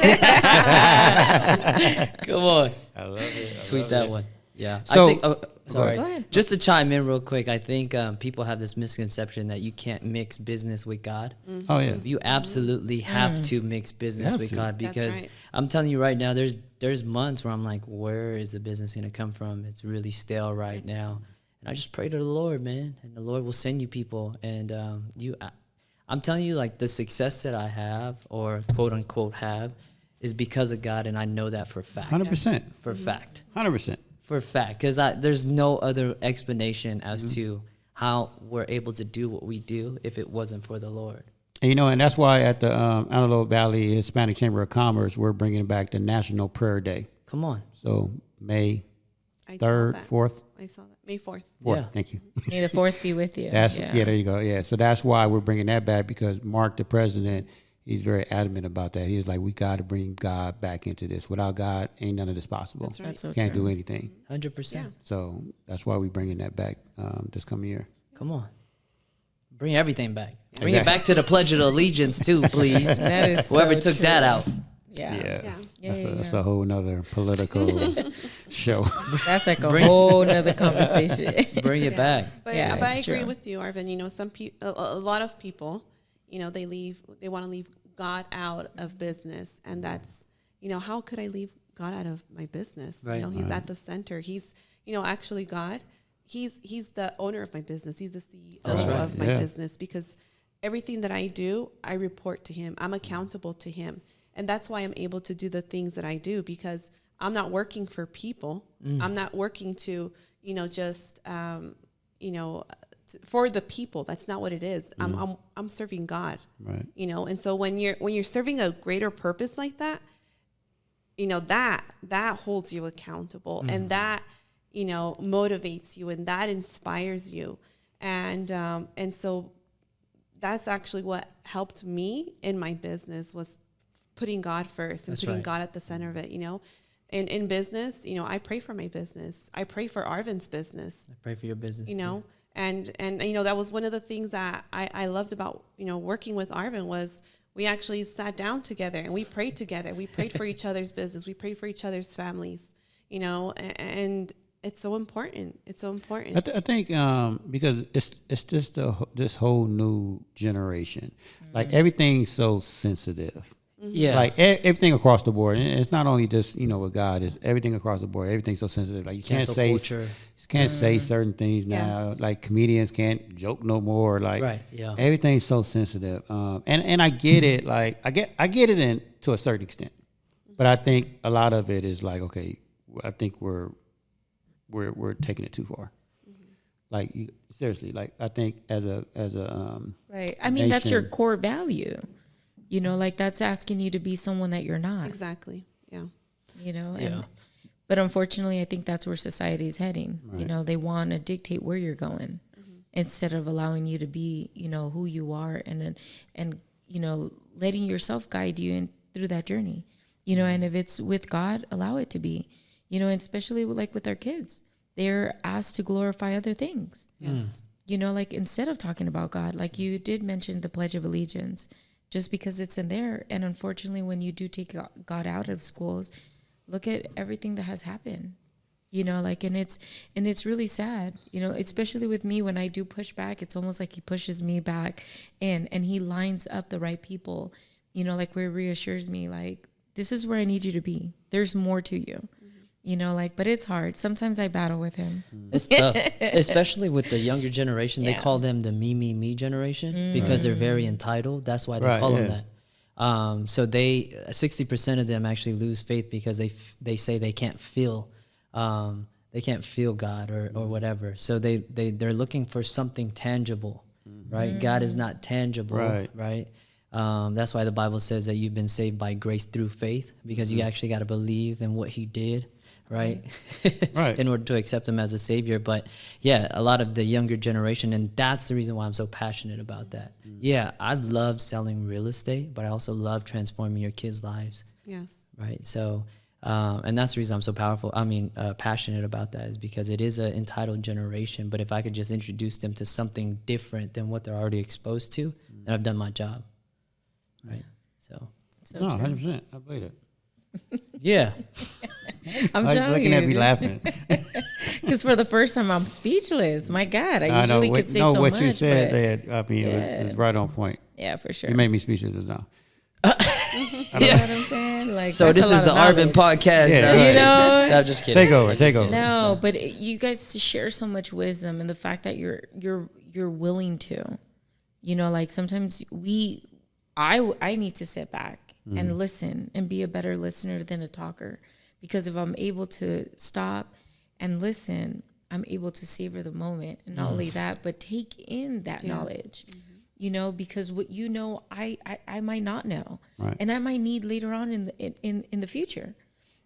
C: Come on.
B: I love it.
C: Tweet that one. Yeah.
B: So,
C: I think, sorry.
A: Go ahead.
C: Just to chime in real quick, I think people have this misconception that you can't mix business with God.
F: Mm-hmm.
B: Oh, yeah.
C: You absolutely have to mix business with God, because
F: right.
C: I'm telling you right now, there's months where I'm like, where is the business going to come from? It's really stale right now. And I just pray to the Lord, man, and the Lord will send you people. And I'm telling you, like, the success that I have, or quote unquote have, is because of God, and I know that for a fact.
B: 100%.
C: For a fact.
B: 100%.
C: For a fact, because there's no other explanation as to how we're able to do what we do if it wasn't for the Lord.
B: And, and that's why at the Antelope Valley Hispanic Chamber of Commerce, we're bringing back the National Prayer Day.
C: Come on.
B: So May 3rd, 4th.
F: I saw that. May 4th.
C: Yeah.
B: Thank you.
A: May the 4th be with you.
B: There you go. Yeah. So that's why we're bringing that back, because Mark, the president, he's very adamant about that. He's like, we got to bring God back into this. Without God, ain't none of this possible.
F: That's right.
A: That's so
B: Can't
A: true.
B: do anything.
C: 100%.
F: Yeah.
B: So that's why we're bringing that back this coming year.
C: Come on. Bring everything back. Bring it back to the Pledge of Allegiance, too, please.
A: That is
C: Whoever
A: so
C: took
A: true.
C: that out.
A: Yeah.
B: That's a whole nother political show.
A: That's like a whole nother conversation.
C: Bring it back.
F: But,
A: Yeah,
F: but I
A: it's
F: agree
A: true.
F: with you, Arvin. Some people, a lot of people, they want to leave God out of business. And that's, how could I leave God out of my business?
C: Right.
F: He's at the center. He's, actually God, he's the owner of my business. He's the CEO of my business, because everything that I do, I report to him. I'm accountable to him. And that's why I'm able to do the things that I do, because I'm not working for people. I'm not working to, just, for the people. That's not what it is. I'm serving God.
B: Right.
F: And so when you're serving a greater purpose like that, that holds you accountable, and that, motivates you, and that inspires you. And so that's actually what helped me in my business, was putting God first and putting God at the center of it, And in business, I pray for my business. I pray for Arvin's business.
C: I pray for your business.
F: And that was one of the things that I loved about, working with Arvin, was we actually sat down together and we prayed together. We prayed for each other's business. We prayed for each other's families, and it's so important. It's so important.
B: I think because it's just this whole new generation. Like everything's so sensitive.
C: Yeah.
B: Like everything across the board. And it's not only just, with God, it's everything across the board. Everything's so sensitive. Like you can't say certain things now.
F: Yes.
B: Like comedians can't joke no more. Like everything's so sensitive. And I get it. Like I get it to a certain extent. But I think a lot of it is like, okay, I think we're taking it too far. Like seriously, like I think as a
A: right. I mean, that's your core value. Like that's asking you to be someone that you're not.
F: Exactly. Yeah.
A: But unfortunately, I think that's where society is heading. Right. They want to dictate where you're going instead of allowing you to be, who you are, and letting yourself guide you through that journey. And if it's with God, allow it to be. And especially with our kids, they're asked to glorify other things.
F: Yes.
A: Like instead of talking about God, like you did mention the Pledge of Allegiance. just because it's in there. And unfortunately, when you do take God out of schools, look at everything that has happened. And it's really sad, especially with me. When I do push back, it's almost like he pushes me back in, and he lines up the right people, where he reassures me, like, this is where I need you to be. There's more to you, but it's hard. Sometimes I battle with him.
C: It's tough, especially with the younger generation. They call them the me generation because they're very entitled. That's why they call them that. So 60% of them actually lose faith because they say they can't feel God or whatever. So they're looking for something tangible, right? God is not tangible, right? That's why the Bible says that you've been saved by grace through faith, because you actually got to believe in what he did, right? Right. In order to accept him as a savior. But yeah, a lot of the younger generation, and that's the reason why I'm so passionate about that. Yeah, I love selling real estate, but I also love transforming your kids' lives.
F: Yes.
C: Right. So, and that's the reason I'm so passionate about that, is because it is an entitled generation. But if I could just introduce them to something different than what they're already exposed to, then I've done my job. Right. So
B: no, 100%. I believe it.
C: Yeah.
A: I'm telling
B: looking
A: you,
B: at me laughing.
A: Because for the first time, I'm speechless. My God, I usually could say so
B: what
A: much.
B: What you said, it was right on point.
A: Yeah, for sure.
B: You made me speechless just now.
A: You know what I'm saying? Like,
C: so this is the Arvin podcast.
B: Yeah.
C: No, I'm just kidding.
B: Take over.
A: No, but you guys share so much wisdom, and the fact that you're willing to, sometimes I need to sit back and listen and be a better listener than a talker, because if I'm able to stop and listen, I'm able to savor the moment, and not only that, but take in that knowledge. Because what I might not know,
B: right.
A: and I might need later on in the future.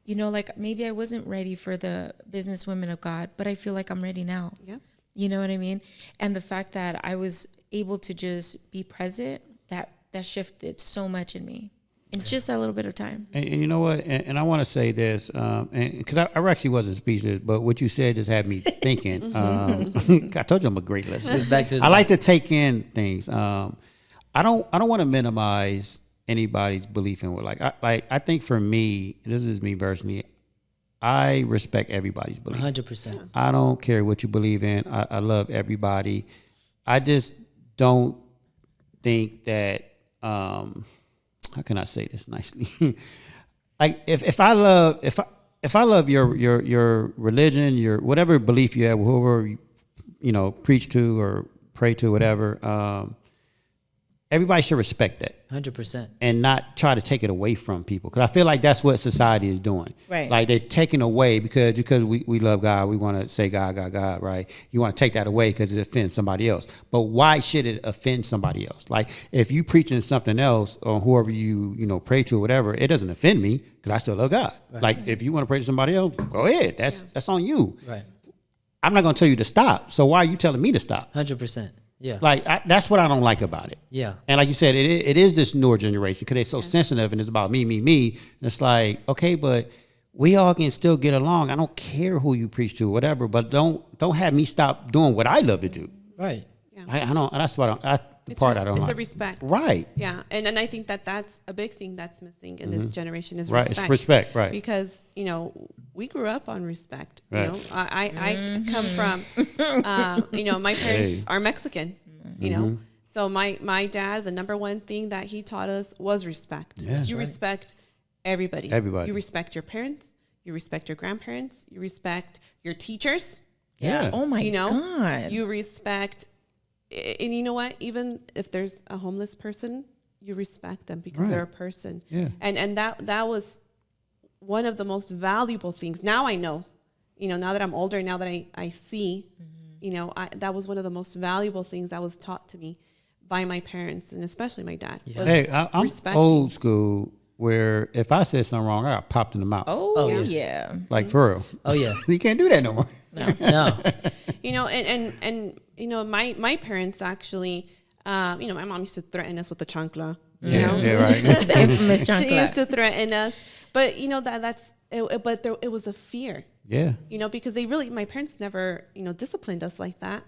A: Like maybe I wasn't ready for the business women of God, but I feel like I'm ready now.
F: Yeah.
A: You know what I mean? And the fact that I was able to just be present, that shifted so much in me in just that little bit of time.
B: And you know what? And I want to say this, and because I actually wasn't speechless, but what you said just had me thinking. I told you I'm a great listener. I like to take in things. I don't want to minimize anybody's belief in what. I think for me, this is me personally, I respect everybody's belief.
C: 100%.
B: I don't care what you believe in. I love everybody. I just don't think that. How can I say this nicely? Like if I love your religion, your whatever belief you have, whoever you preach to or pray to, whatever, everybody should respect that.
C: 100%.
B: And not try to take it away from people, because I feel like that's what society is doing.
A: Right. Like
B: they're taking away because we love God, we want to say God, right? You want to take that away because it offends somebody else. But why should it offend somebody else? Like if you preaching something else, or whoever you pray to or whatever, it doesn't offend me because I still love God. Right. Like if you want to pray to somebody else, go ahead. That's on you.
C: Right.
B: I'm not going to tell you to stop. So why are you telling me to stop?
C: 100%. Yeah.
B: Like that's what I don't like about it.
C: Yeah.
B: And like you said, it is this newer generation because they're so sensitive and it's about me. And it's like, okay, but we all can still get along. I don't care who you preach to, whatever, but don't have me stop doing what I love to do.
C: Right.
F: Yeah.
B: I don't. That's what I don't like.
F: It's a respect.
B: Right.
F: Yeah. And I think that's a big thing that's missing in this generation is
B: right.
F: respect.
B: It's respect. Right.
F: Because, we grew up on respect.
B: Right.
F: I come from, my parents are Mexican, so my dad, the number one thing that he taught us was respect.
B: Yeah,
F: you respect everybody.
B: Everybody.
F: You respect your parents. You respect your grandparents. You respect your teachers.
B: Yeah.
A: Oh my God.
F: You respect, and you know what? Even if there's a homeless person, you respect them because they're a person.
B: Yeah.
F: And that was one of the most valuable things. Now I know, now that I'm older, now that I see, that was one of the most valuable things that was taught to me by my parents and especially my dad.
C: Yeah.
B: Hey, I'm old school where if I said something wrong, I got popped in the mouth.
A: Oh yeah.
B: Like for real.
C: Oh yeah.
B: You can't do that no more.
C: No.
F: My parents actually, my mom used to threaten us with the chancla.
B: Yeah, right.
A: The infamous chancla.
F: She used to threaten us, but it was a fear.
B: Yeah.
F: Because my parents never, disciplined us like that,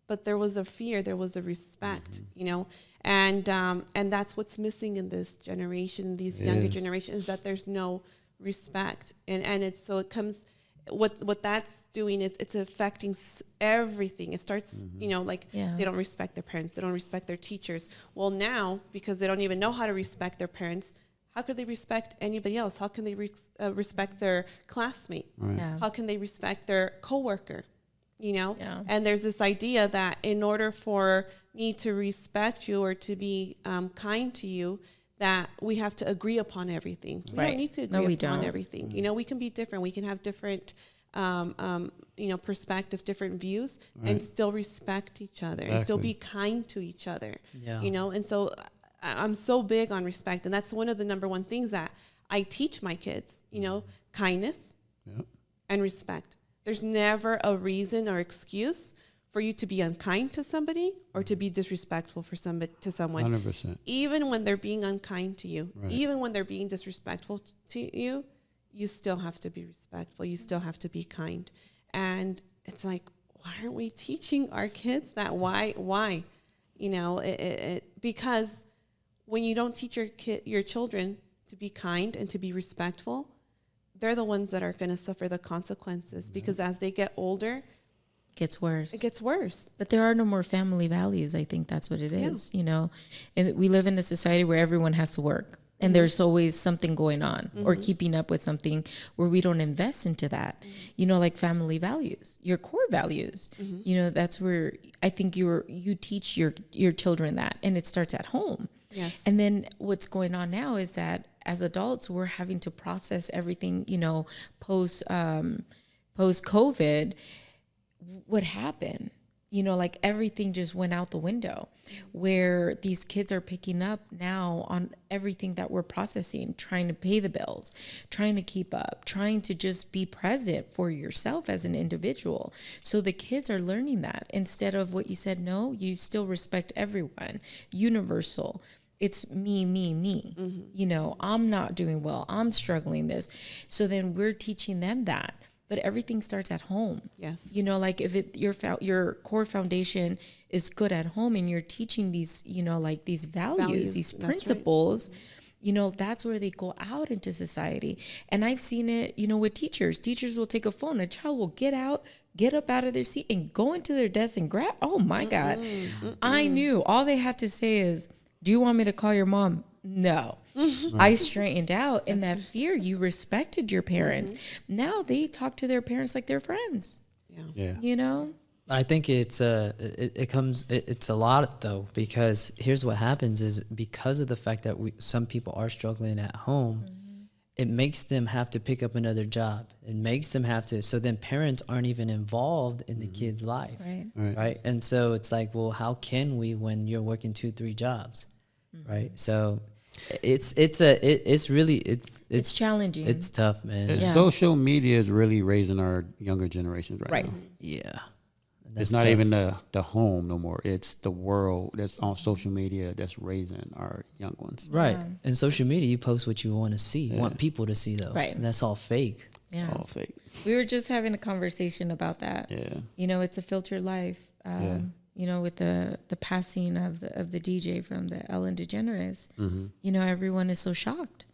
F: but there was a fear, there was a respect, And that's what's missing in this generation, these younger generations, is that there's no respect. And it's, so it comes, what that's doing is it's affecting everything. It starts, you know, like they don't respect their parents. They don't respect their teachers. Well, now, because they don't even know how to respect their parents, how could they respect anybody else? How can they respect their classmate?
B: Right.
A: Yeah.
F: How can they respect their coworker? You know?
A: Yeah.
F: And there's this idea that in order for me to respect you or to be kind to you, that we have to agree upon everything. We
A: Right.
F: don't need to
A: No,
F: agree
A: we
F: upon
A: don't.
F: everything. You know, we can be different. We can have different, you know, perspective, different views, and still respect each other and still be kind to each other.
C: Yeah.
F: You know, and so I'm so big on respect, and that's one of the number one things that I teach my kids. You know, kindness and respect. There's never a reason or excuse for you to be unkind to somebody or to be disrespectful for somebody, to someone.
B: 100%.
F: Even when they're being unkind to you,
B: Right.
F: even when they're being disrespectful to you, you still have to be respectful. You still have to be kind. And it's like, why aren't we teaching our kids that? Why? You know, because when you don't teach your children to be kind and to be respectful, they're the ones that are going to suffer the consequences, because as they get older,
A: Gets worse.
F: it gets worse.
A: But there are no more family values. I think that's what it is, you know. And we live in a society where everyone has to work. And there's always something going on or keeping up with something where we don't invest into that, you know, like family values, your core values. You know, that's where I think you teach your children that, and it starts at home.
F: Yes.
A: And then what's going on now is that as adults, we're having to process everything, you know, post COVID. What happened? You know, like everything just went out the window, where these kids are picking up now on everything that we're processing, trying to pay the bills, trying to keep up, trying to just be present for yourself as an individual. So the kids are learning that instead of what you said, no, you still respect everyone, universal. It's me. You know, I'm not doing well. I'm struggling this. So then we're teaching them that. But everything starts at home.
F: Yes.
A: You know, like if your core foundation is good at home and you're teaching these, you know, like these values, these
F: that's
A: principles, you know, that's where they go out into society. And I've seen it, you know, with teachers. Teachers will take a phone. A child will get up out of their seat and go into their desk and grab. Oh my God. I knew all they had to say is, do you want me to call your mom? No. I straightened out in that fear. You respected your parents. Now they talk to their parents like they're friends.
B: Yeah.
A: You know?
C: I think it's a lot though, because here's what happens is because of the fact that some people are struggling at home, it makes them have to pick up another job. It makes them have to, so then parents aren't even involved in the kid's life. Right. And so it's like, well, how can we when you're working 2-3 jobs? Right. So it's
A: challenging.
C: It's tough, man.
B: And social media is really raising our younger generations right now.
C: Yeah.
B: It's not even the home no more. It's the world that's on social media that's raising our young ones.
C: Right. And social media, you post what you want to see, want people to see though.
A: Right.
C: And that's all fake.
A: Yeah.
B: All fake.
A: We were just having a conversation about that.
B: Yeah.
A: You know, it's a filtered life. You know, with the passing of the DJ from the Ellen DeGeneres, you know, everyone is so shocked.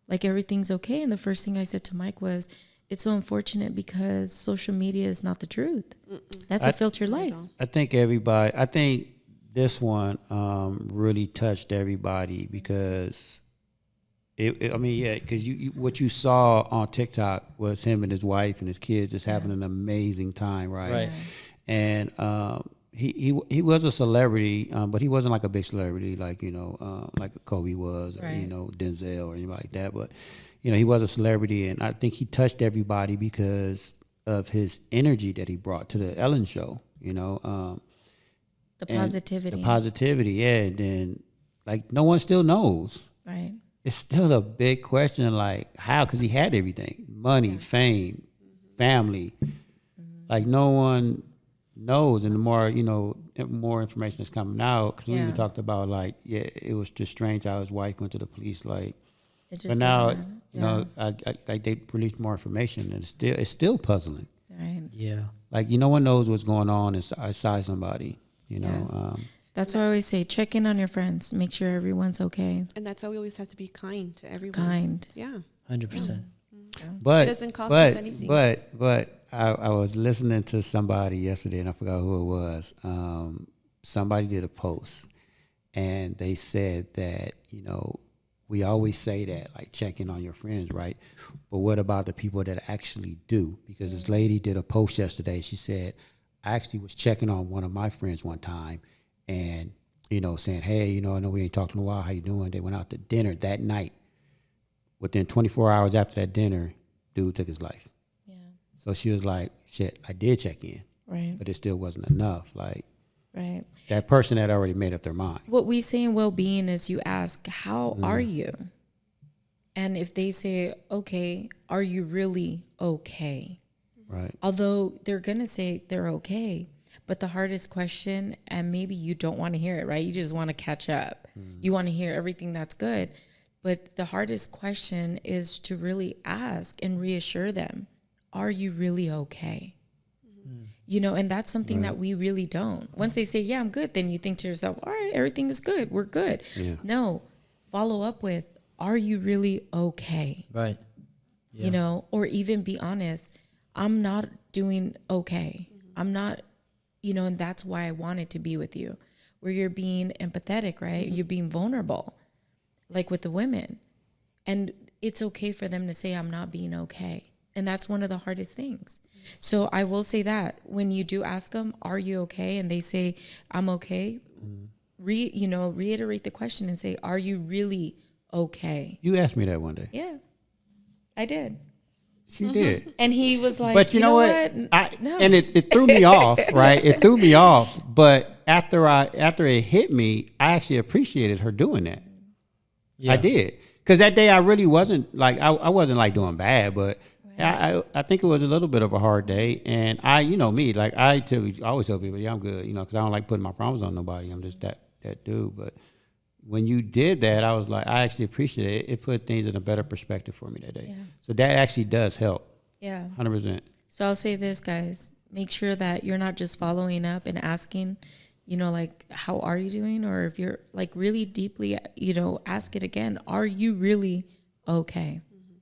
A: Like everything's okay. And the first thing I said to Mike was, it's so unfortunate because social media is not the truth. That's a filtered life.
B: I think this one really touched everybody because because you what you saw on TikTok was him and his wife and his kids just having an amazing time, right? And he was a celebrity, but he wasn't like a big celebrity like, you know, like Kobe was, or, you know, Denzel or anybody like that. But, you know, he was a celebrity, and I think he touched everybody because of his energy that he brought to the Ellen show, you know.
A: The positivity.
B: The positivity, yeah. And then, like, no one still knows.
A: Right.
B: It's still a big question, like, how? Because he had everything. Money, fame, family. Like, no one knows. And the more, you know, more information that's coming out. Because we even talked about, like, it was just strange how his wife went to the police, like. But now, you know, like they released more information, and it's still puzzling.
A: Right.
C: Yeah.
B: Like, no one knows what's going on inside somebody, you know.
A: That's why I always say, check in on your friends. Make sure everyone's okay.
F: And that's why we always have to be kind to everyone.
A: Kind.
F: Yeah.
C: 100%.
B: But
F: It doesn't cost us anything.
B: But I was listening to somebody yesterday, and I forgot who it was. Somebody did a post, and they said that, you know, we always say that, like, check in on your friends, right? But what about the people that actually do? Because this lady did a post yesterday. She said, I actually was checking on one of my friends one time, and, you know, saying, hey, you know, I know we ain't talked in a while. How you doing? They went out to dinner that night. Within 24 hours after that dinner, dude took his life.
A: Yeah.
B: So she was like, shit, I did check in.
A: Right.
B: But it still wasn't enough. Like,
A: Right.
B: that person had already made up their mind.
A: What we say in well-being is you ask, how are you? And if they say, okay, are you really okay?
B: Right.
A: Although they're going to say they're okay. But the hardest question, and maybe you don't want to hear it, right? You just want to catch up. You want to hear everything that's good. But the hardest question is to really ask and reassure them, are you really okay? You know, and that's something that we really don't. Once they say, yeah, I'm good, then you think to yourself, all right, everything is good. We're good.
B: Yeah.
A: No, follow up with, are you really okay?
C: Right. Yeah.
A: You know, or even be honest, I'm not doing okay. I'm not, you know, and that's why I wanted to be with you, where you're being empathetic, right? You're being vulnerable, like with the women. And it's okay for them to say, I'm not being okay. And that's one of the hardest things. So I will say that when you do ask them, are you okay? And they say, I'm okay. Reiterate the question and say, are you really okay?
B: You asked me that one day.
A: Yeah, I did.
B: She did.
A: And he was like,
B: But you know what?
A: No.
B: And it threw me off, right? It threw me off. But after it hit me, I actually appreciated her doing that.
C: Yeah.
B: I did. Because that day I really wasn't like, I wasn't like doing bad, but I think it was a little bit of a hard day. And me, like I always tell people, yeah, I'm good, because I don't like putting my problems on nobody. I'm just that dude. But when you did that, I was like, I actually appreciate it. It put things in a better perspective for me that day. Yeah. So that actually does help.
A: Yeah.
B: 100%.
A: So I'll say this, guys, make sure that you're not just following up and asking, like, how are you doing? Or if you're like really deeply, ask it again. Are you really okay? Mm-hmm.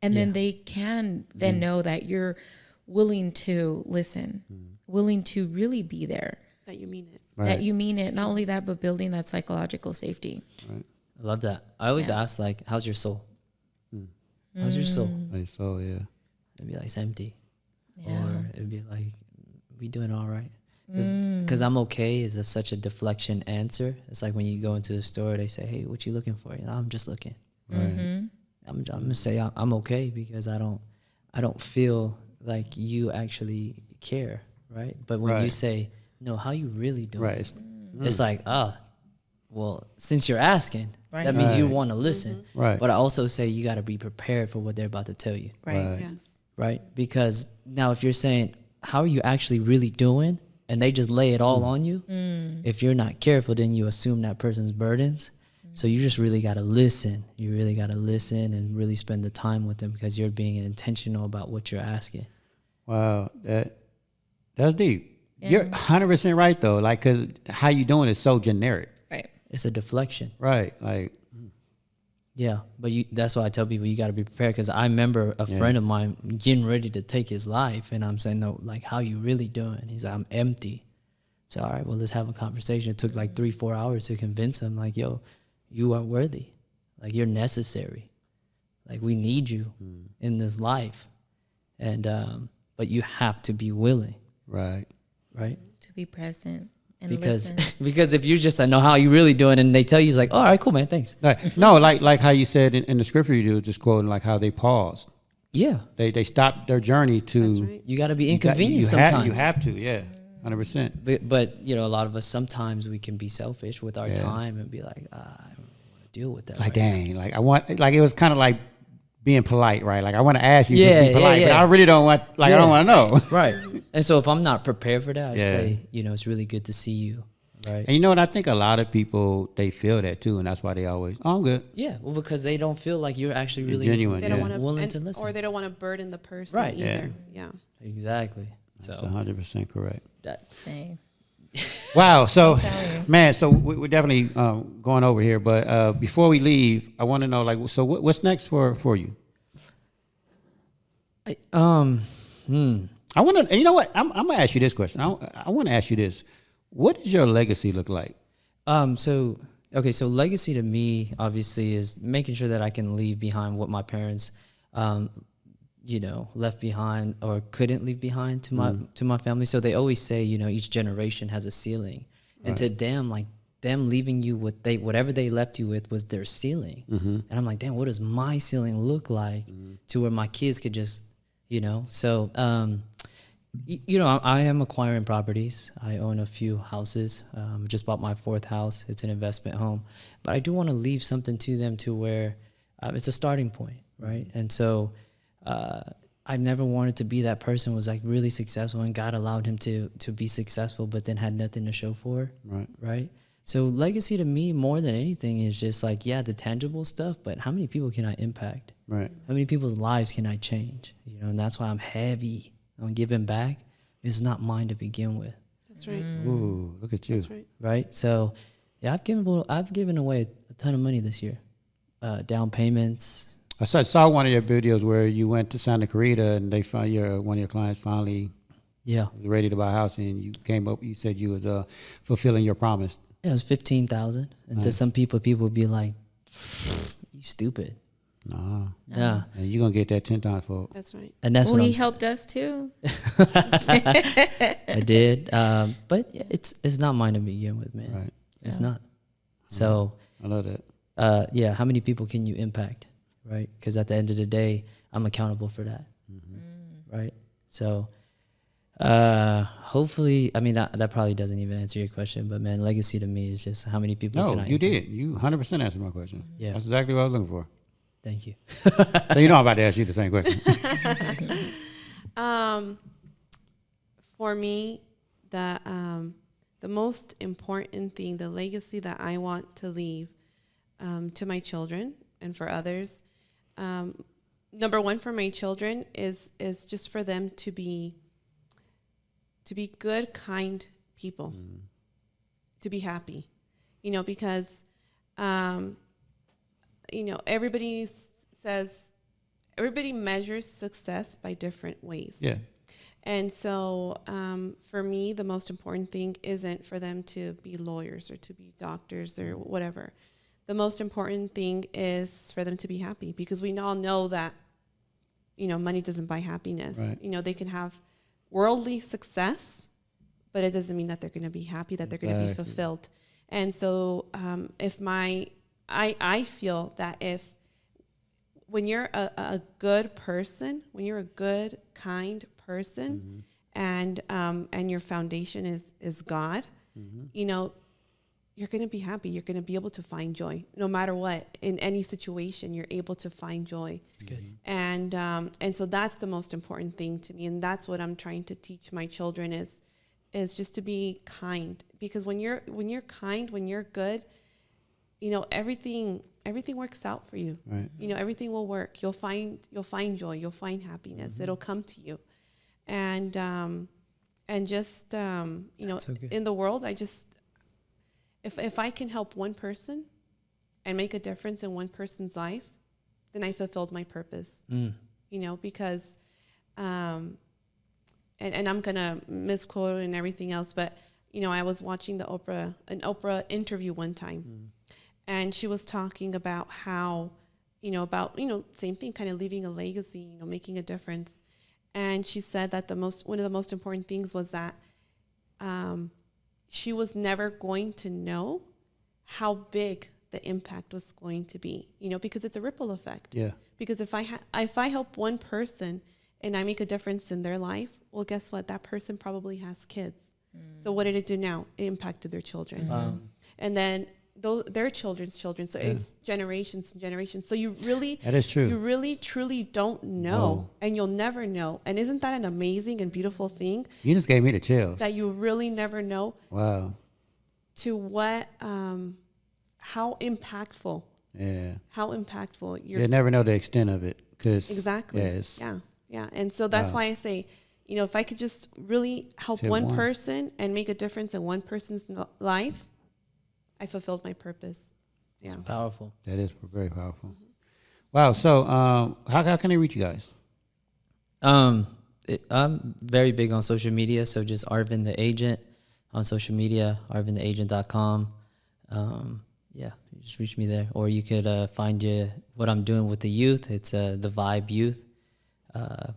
A: And then they can then know that you're willing to listen, willing to really be there.
F: That you mean it.
B: Right.
A: That you mean it. Not only that, but building that psychological safety.
B: Right.
C: I love that. I always ask, like, how's your soul? How's your soul?
B: My soul, yeah.
C: It'd be like, it's empty.
A: Yeah.
C: Or it'd be like, we doing all right? Because I'm okay is such a deflection answer. It's like when you go into the store, they say, hey, what you looking for? I'm just looking.
B: Right.
A: Mm-hmm.
C: I'm gonna say I'm okay because I don't feel like you actually care, right? But when you say, no, how you really doing?
B: Right.
C: It's like, well, since you're asking,
A: Right.
C: that means you want to listen.
B: Right.
C: But I also say you got to be prepared for what they're about to tell you,
A: Right.
F: Yes.
C: right? Because now if you're saying, how are you actually really doing? And they just lay it all on you. If you're not careful, then you assume that person's burdens. So you just really got to listen. You really got to listen and really spend the time with them because you're being intentional about what you're asking.
B: Wow, that's deep.
A: Yeah.
B: You're 100% right though. Like, cause how you doing is so generic.
A: Right.
C: It's a deflection.
B: Right. Like,
C: Yeah, but that's why I tell people you got to be prepared because I remember a friend of mine getting ready to take his life, and I'm saying, no, like, how you really doing? He's like, I'm empty. So, all right, well, let's have a conversation. It took like 3-4 hours to convince him, like, yo, you are worthy. Like, you're necessary. Like, we need you in this life. And, but you have to be willing.
B: right.
C: Right?
A: To be present and
C: Because
A: listen.
C: because if you just know how you really doing and they tell you, it's like, all right, cool, man, thanks.
B: Right. No, like how you said in the scripture you do, just quoting like how they paused.
C: Yeah.
B: They stopped their journey to.
F: That's right.
C: You got to be
B: You
C: inconvenienced sometimes.
B: you have to, yeah, 100%.
C: But a lot of us, sometimes we can be selfish with our time and be like, I don't want to deal with that.
B: Like,
C: right now.
B: dang, like I want, like it was kind of like being polite, right? Like I want to ask you
C: Yeah,
B: to be polite,
C: yeah.
B: but I really don't want, like I don't want to know.
C: Right. And so if I'm not prepared for that, I
B: Yeah.
C: say, it's really good to see you. Right.
B: And you know what? I think a lot of people, they feel that too, and that's why they always, oh, I'm good.
C: Yeah. Well, because they don't feel like you're actually really
B: genuine.
F: They don't
B: Yeah.
F: want to
C: willing to listen.
F: or they don't want to burden the person
C: Right.
F: either. Yeah.
C: Exactly.
B: That's
C: So
B: 100% correct.
C: that
A: Dang.
B: Wow. So,
A: tell you.
B: man, so we're definitely going over here. But before we leave, I want to know, like, so what's next for you?
C: I
B: want to, you know what? I'm going to ask you this question. I want to ask you this. What does your legacy look like?
C: So legacy to me obviously is making sure that I can leave behind what my parents, left behind or couldn't leave behind to my family. So they always say, each generation has a ceiling, and to them, like them leaving you with whatever they left you with was their ceiling. And I'm like, damn, what does my ceiling look like to where my kids could just, So, I am acquiring properties. I own a few houses. Just bought my 4th house. It's an investment home, but I do want to leave something to them to where it's a starting point, right? And so I've never wanted to be that person who was like really successful and God allowed him to be successful, but then had nothing to show for it, right? So legacy to me, more than anything, is just like, the tangible stuff, but how many people can I impact?
B: Right.
C: How many people's lives can I change? And that's why I'm heavy on giving back. It's not mine to begin with.
F: That's right.
B: Ooh, look at you.
F: That's right.
C: Right. So, I've given away a ton of money this year, down payments.
B: I saw one of your videos where you went to Santa Clarita and they found one of your clients finally was ready to buy a house, and you came up. You said you was fulfilling your promise.
C: It was $15,000, and to some people would be like, "You stupid."
B: Nah.
C: Yeah.
B: And you're gonna get that 10 times for.
F: That's right.
C: And that's
A: Well,
C: what
A: he helped us too.
C: I did, but it's not mine to begin with, man.
B: Right.
C: It's not. So
B: I love that.
C: how many people can you impact, right? Because at the end of the day, I'm accountable for that, right? So hopefully, I mean, that probably doesn't even answer your question, but man, legacy to me is just how many people can I
B: No, you
C: impact.
B: did. You 100% answered my question.
C: Yeah.
B: That's exactly what I was looking for.
C: Thank you.
B: So I'm about to ask you the same question.
F: For me, the most important thing, the legacy that I want to leave to my children and for others, number one for my children is just for them to be good, kind people, to be happy, because everybody measures success by different ways.
B: Yeah.
F: And so for me, the most important thing isn't for them to be lawyers or to be doctors or whatever. The most important thing is for them to be happy, because we all know that, money doesn't buy happiness.
B: Right.
F: They can have worldly success, but it doesn't mean that they're going to be happy, that they're going to be fulfilled. And so I feel that when you're a good person, when you're a good, kind person, and your foundation is God, you're going to be happy. You're going to be able to find joy no matter what. In any situation, you're able to find joy.
C: That's good.
F: And so that's the most important thing to me, and that's what I'm trying to teach my children is just to be kind. Because when you're kind, when you're good, everything works out for you.
B: Right.
F: Everything will work. You'll find joy. You'll find happiness. It'll come to you, and just
C: so good.
F: in the world, if I can help one person and make a difference in one person's life, then I fulfilled my purpose. Because and I'm gonna misquote and everything else, but I was watching an Oprah interview one time. And she was talking about how, same thing, kind of leaving a legacy, making a difference. And she said that one of the most important things was that she was never going to know how big the impact was going to be, because it's a ripple effect.
B: Yeah.
F: Because if I help one person and I make a difference in their life, well, guess what? That person probably has kids. So what did it do now? It impacted their children. And then their children's children. So it's generations and generations. So that is true. You really, truly don't know, and you'll never know. And isn't that an amazing and beautiful thing?
B: You just gave me the chills.
F: That you really never know.
B: Wow.
F: To what, how impactful.
B: Yeah.
F: How impactful.
B: You'll never know the extent of it.
F: Exactly.
B: Yes.
F: Yeah. And so that's why I say, if I could just really help
B: Say
F: one
B: one.
F: person and make a difference in one person's life, I fulfilled my purpose. Yeah.
C: It's powerful.
B: That is very powerful. Wow. So, how can they reach you guys?
C: I'm very big on social media, so just Arvin the Agent on social media, arvintheagent.com. Yeah, you just reach me there. Or you could find what I'm doing with the youth. It's the Vibe Youth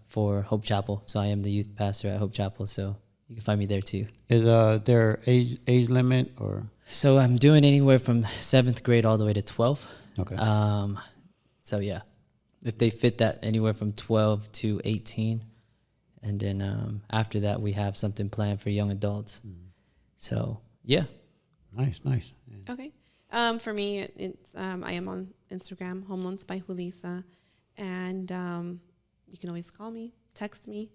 C: for Hope Chapel. So I am the youth pastor at Hope Chapel, so you can find me there too.
B: Is there age limit or?
C: So I'm doing anywhere from 7th grade all the way to 12th.
B: Okay.
C: So yeah, if they fit that anywhere from 12 to 18. And then after that, we have something planned for young adults. So, yeah.
B: Nice.
F: Okay. For me, it's I am on Instagram, Home Loans by Julissa. And you can always call me, text me.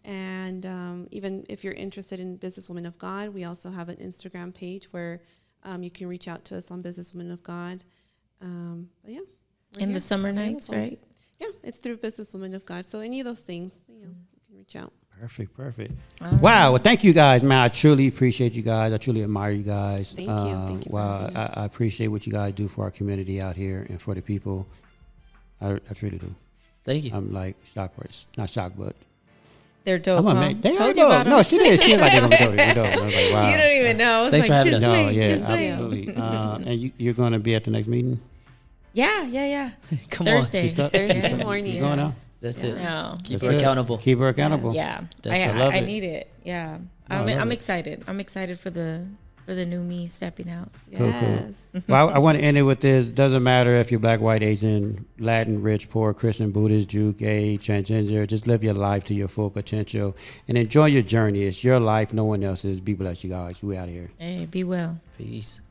F: And even if you're interested in Businesswoman of God, we also have an Instagram page where you can reach out to us on Businesswoman of God. But yeah.
A: In the summer nights, right?
F: Yeah, it's through Businesswoman of God. So any of those things, you can reach out.
B: Perfect. Wow. Well, thank you guys, man. I truly appreciate you guys. I truly admire you guys.
F: Thank you. Thank you.
B: Wow. I appreciate what you guys do for our community out here and for the people. I truly do.
C: Thank you.
B: I'm like shocked, not shocked, but
A: They're dope.
B: I'm
A: Huh?
B: amazed. They are
A: Told you
B: dope.
A: about
B: No,
A: them.
B: she did. She was like, they're gonna be dope. I was like, wow.
A: You don't even know. I was
C: Thanks for
A: like,
C: having
A: just
C: us.
B: No,
A: wait,
B: yeah,
A: just wait.
B: absolutely. And you're gonna be at the next meeting?
A: Yeah.
C: Come
A: Thursday.
B: She's
A: Thursday
F: morning.
B: You going out?
C: That's it.
A: No.
C: Keep
B: That's
C: her
B: good.
C: accountable.
B: Keep her accountable.
A: Yeah.
C: I
B: love
A: I
B: it.
A: need it. Yeah.
B: I love
A: I'm
B: it.
A: excited. I'm excited for the new me stepping out.
B: Cool.
F: Yes.
B: Well, I want to end it with this. Doesn't matter if you're black, white, Asian, Latin, rich, poor, Christian, Buddhist, Jew, gay, transgender. Just live your life to your full potential and enjoy your journey. It's your life, no one else's. Be blessed, you guys. We out of here.
A: Hey, be well.
C: Peace.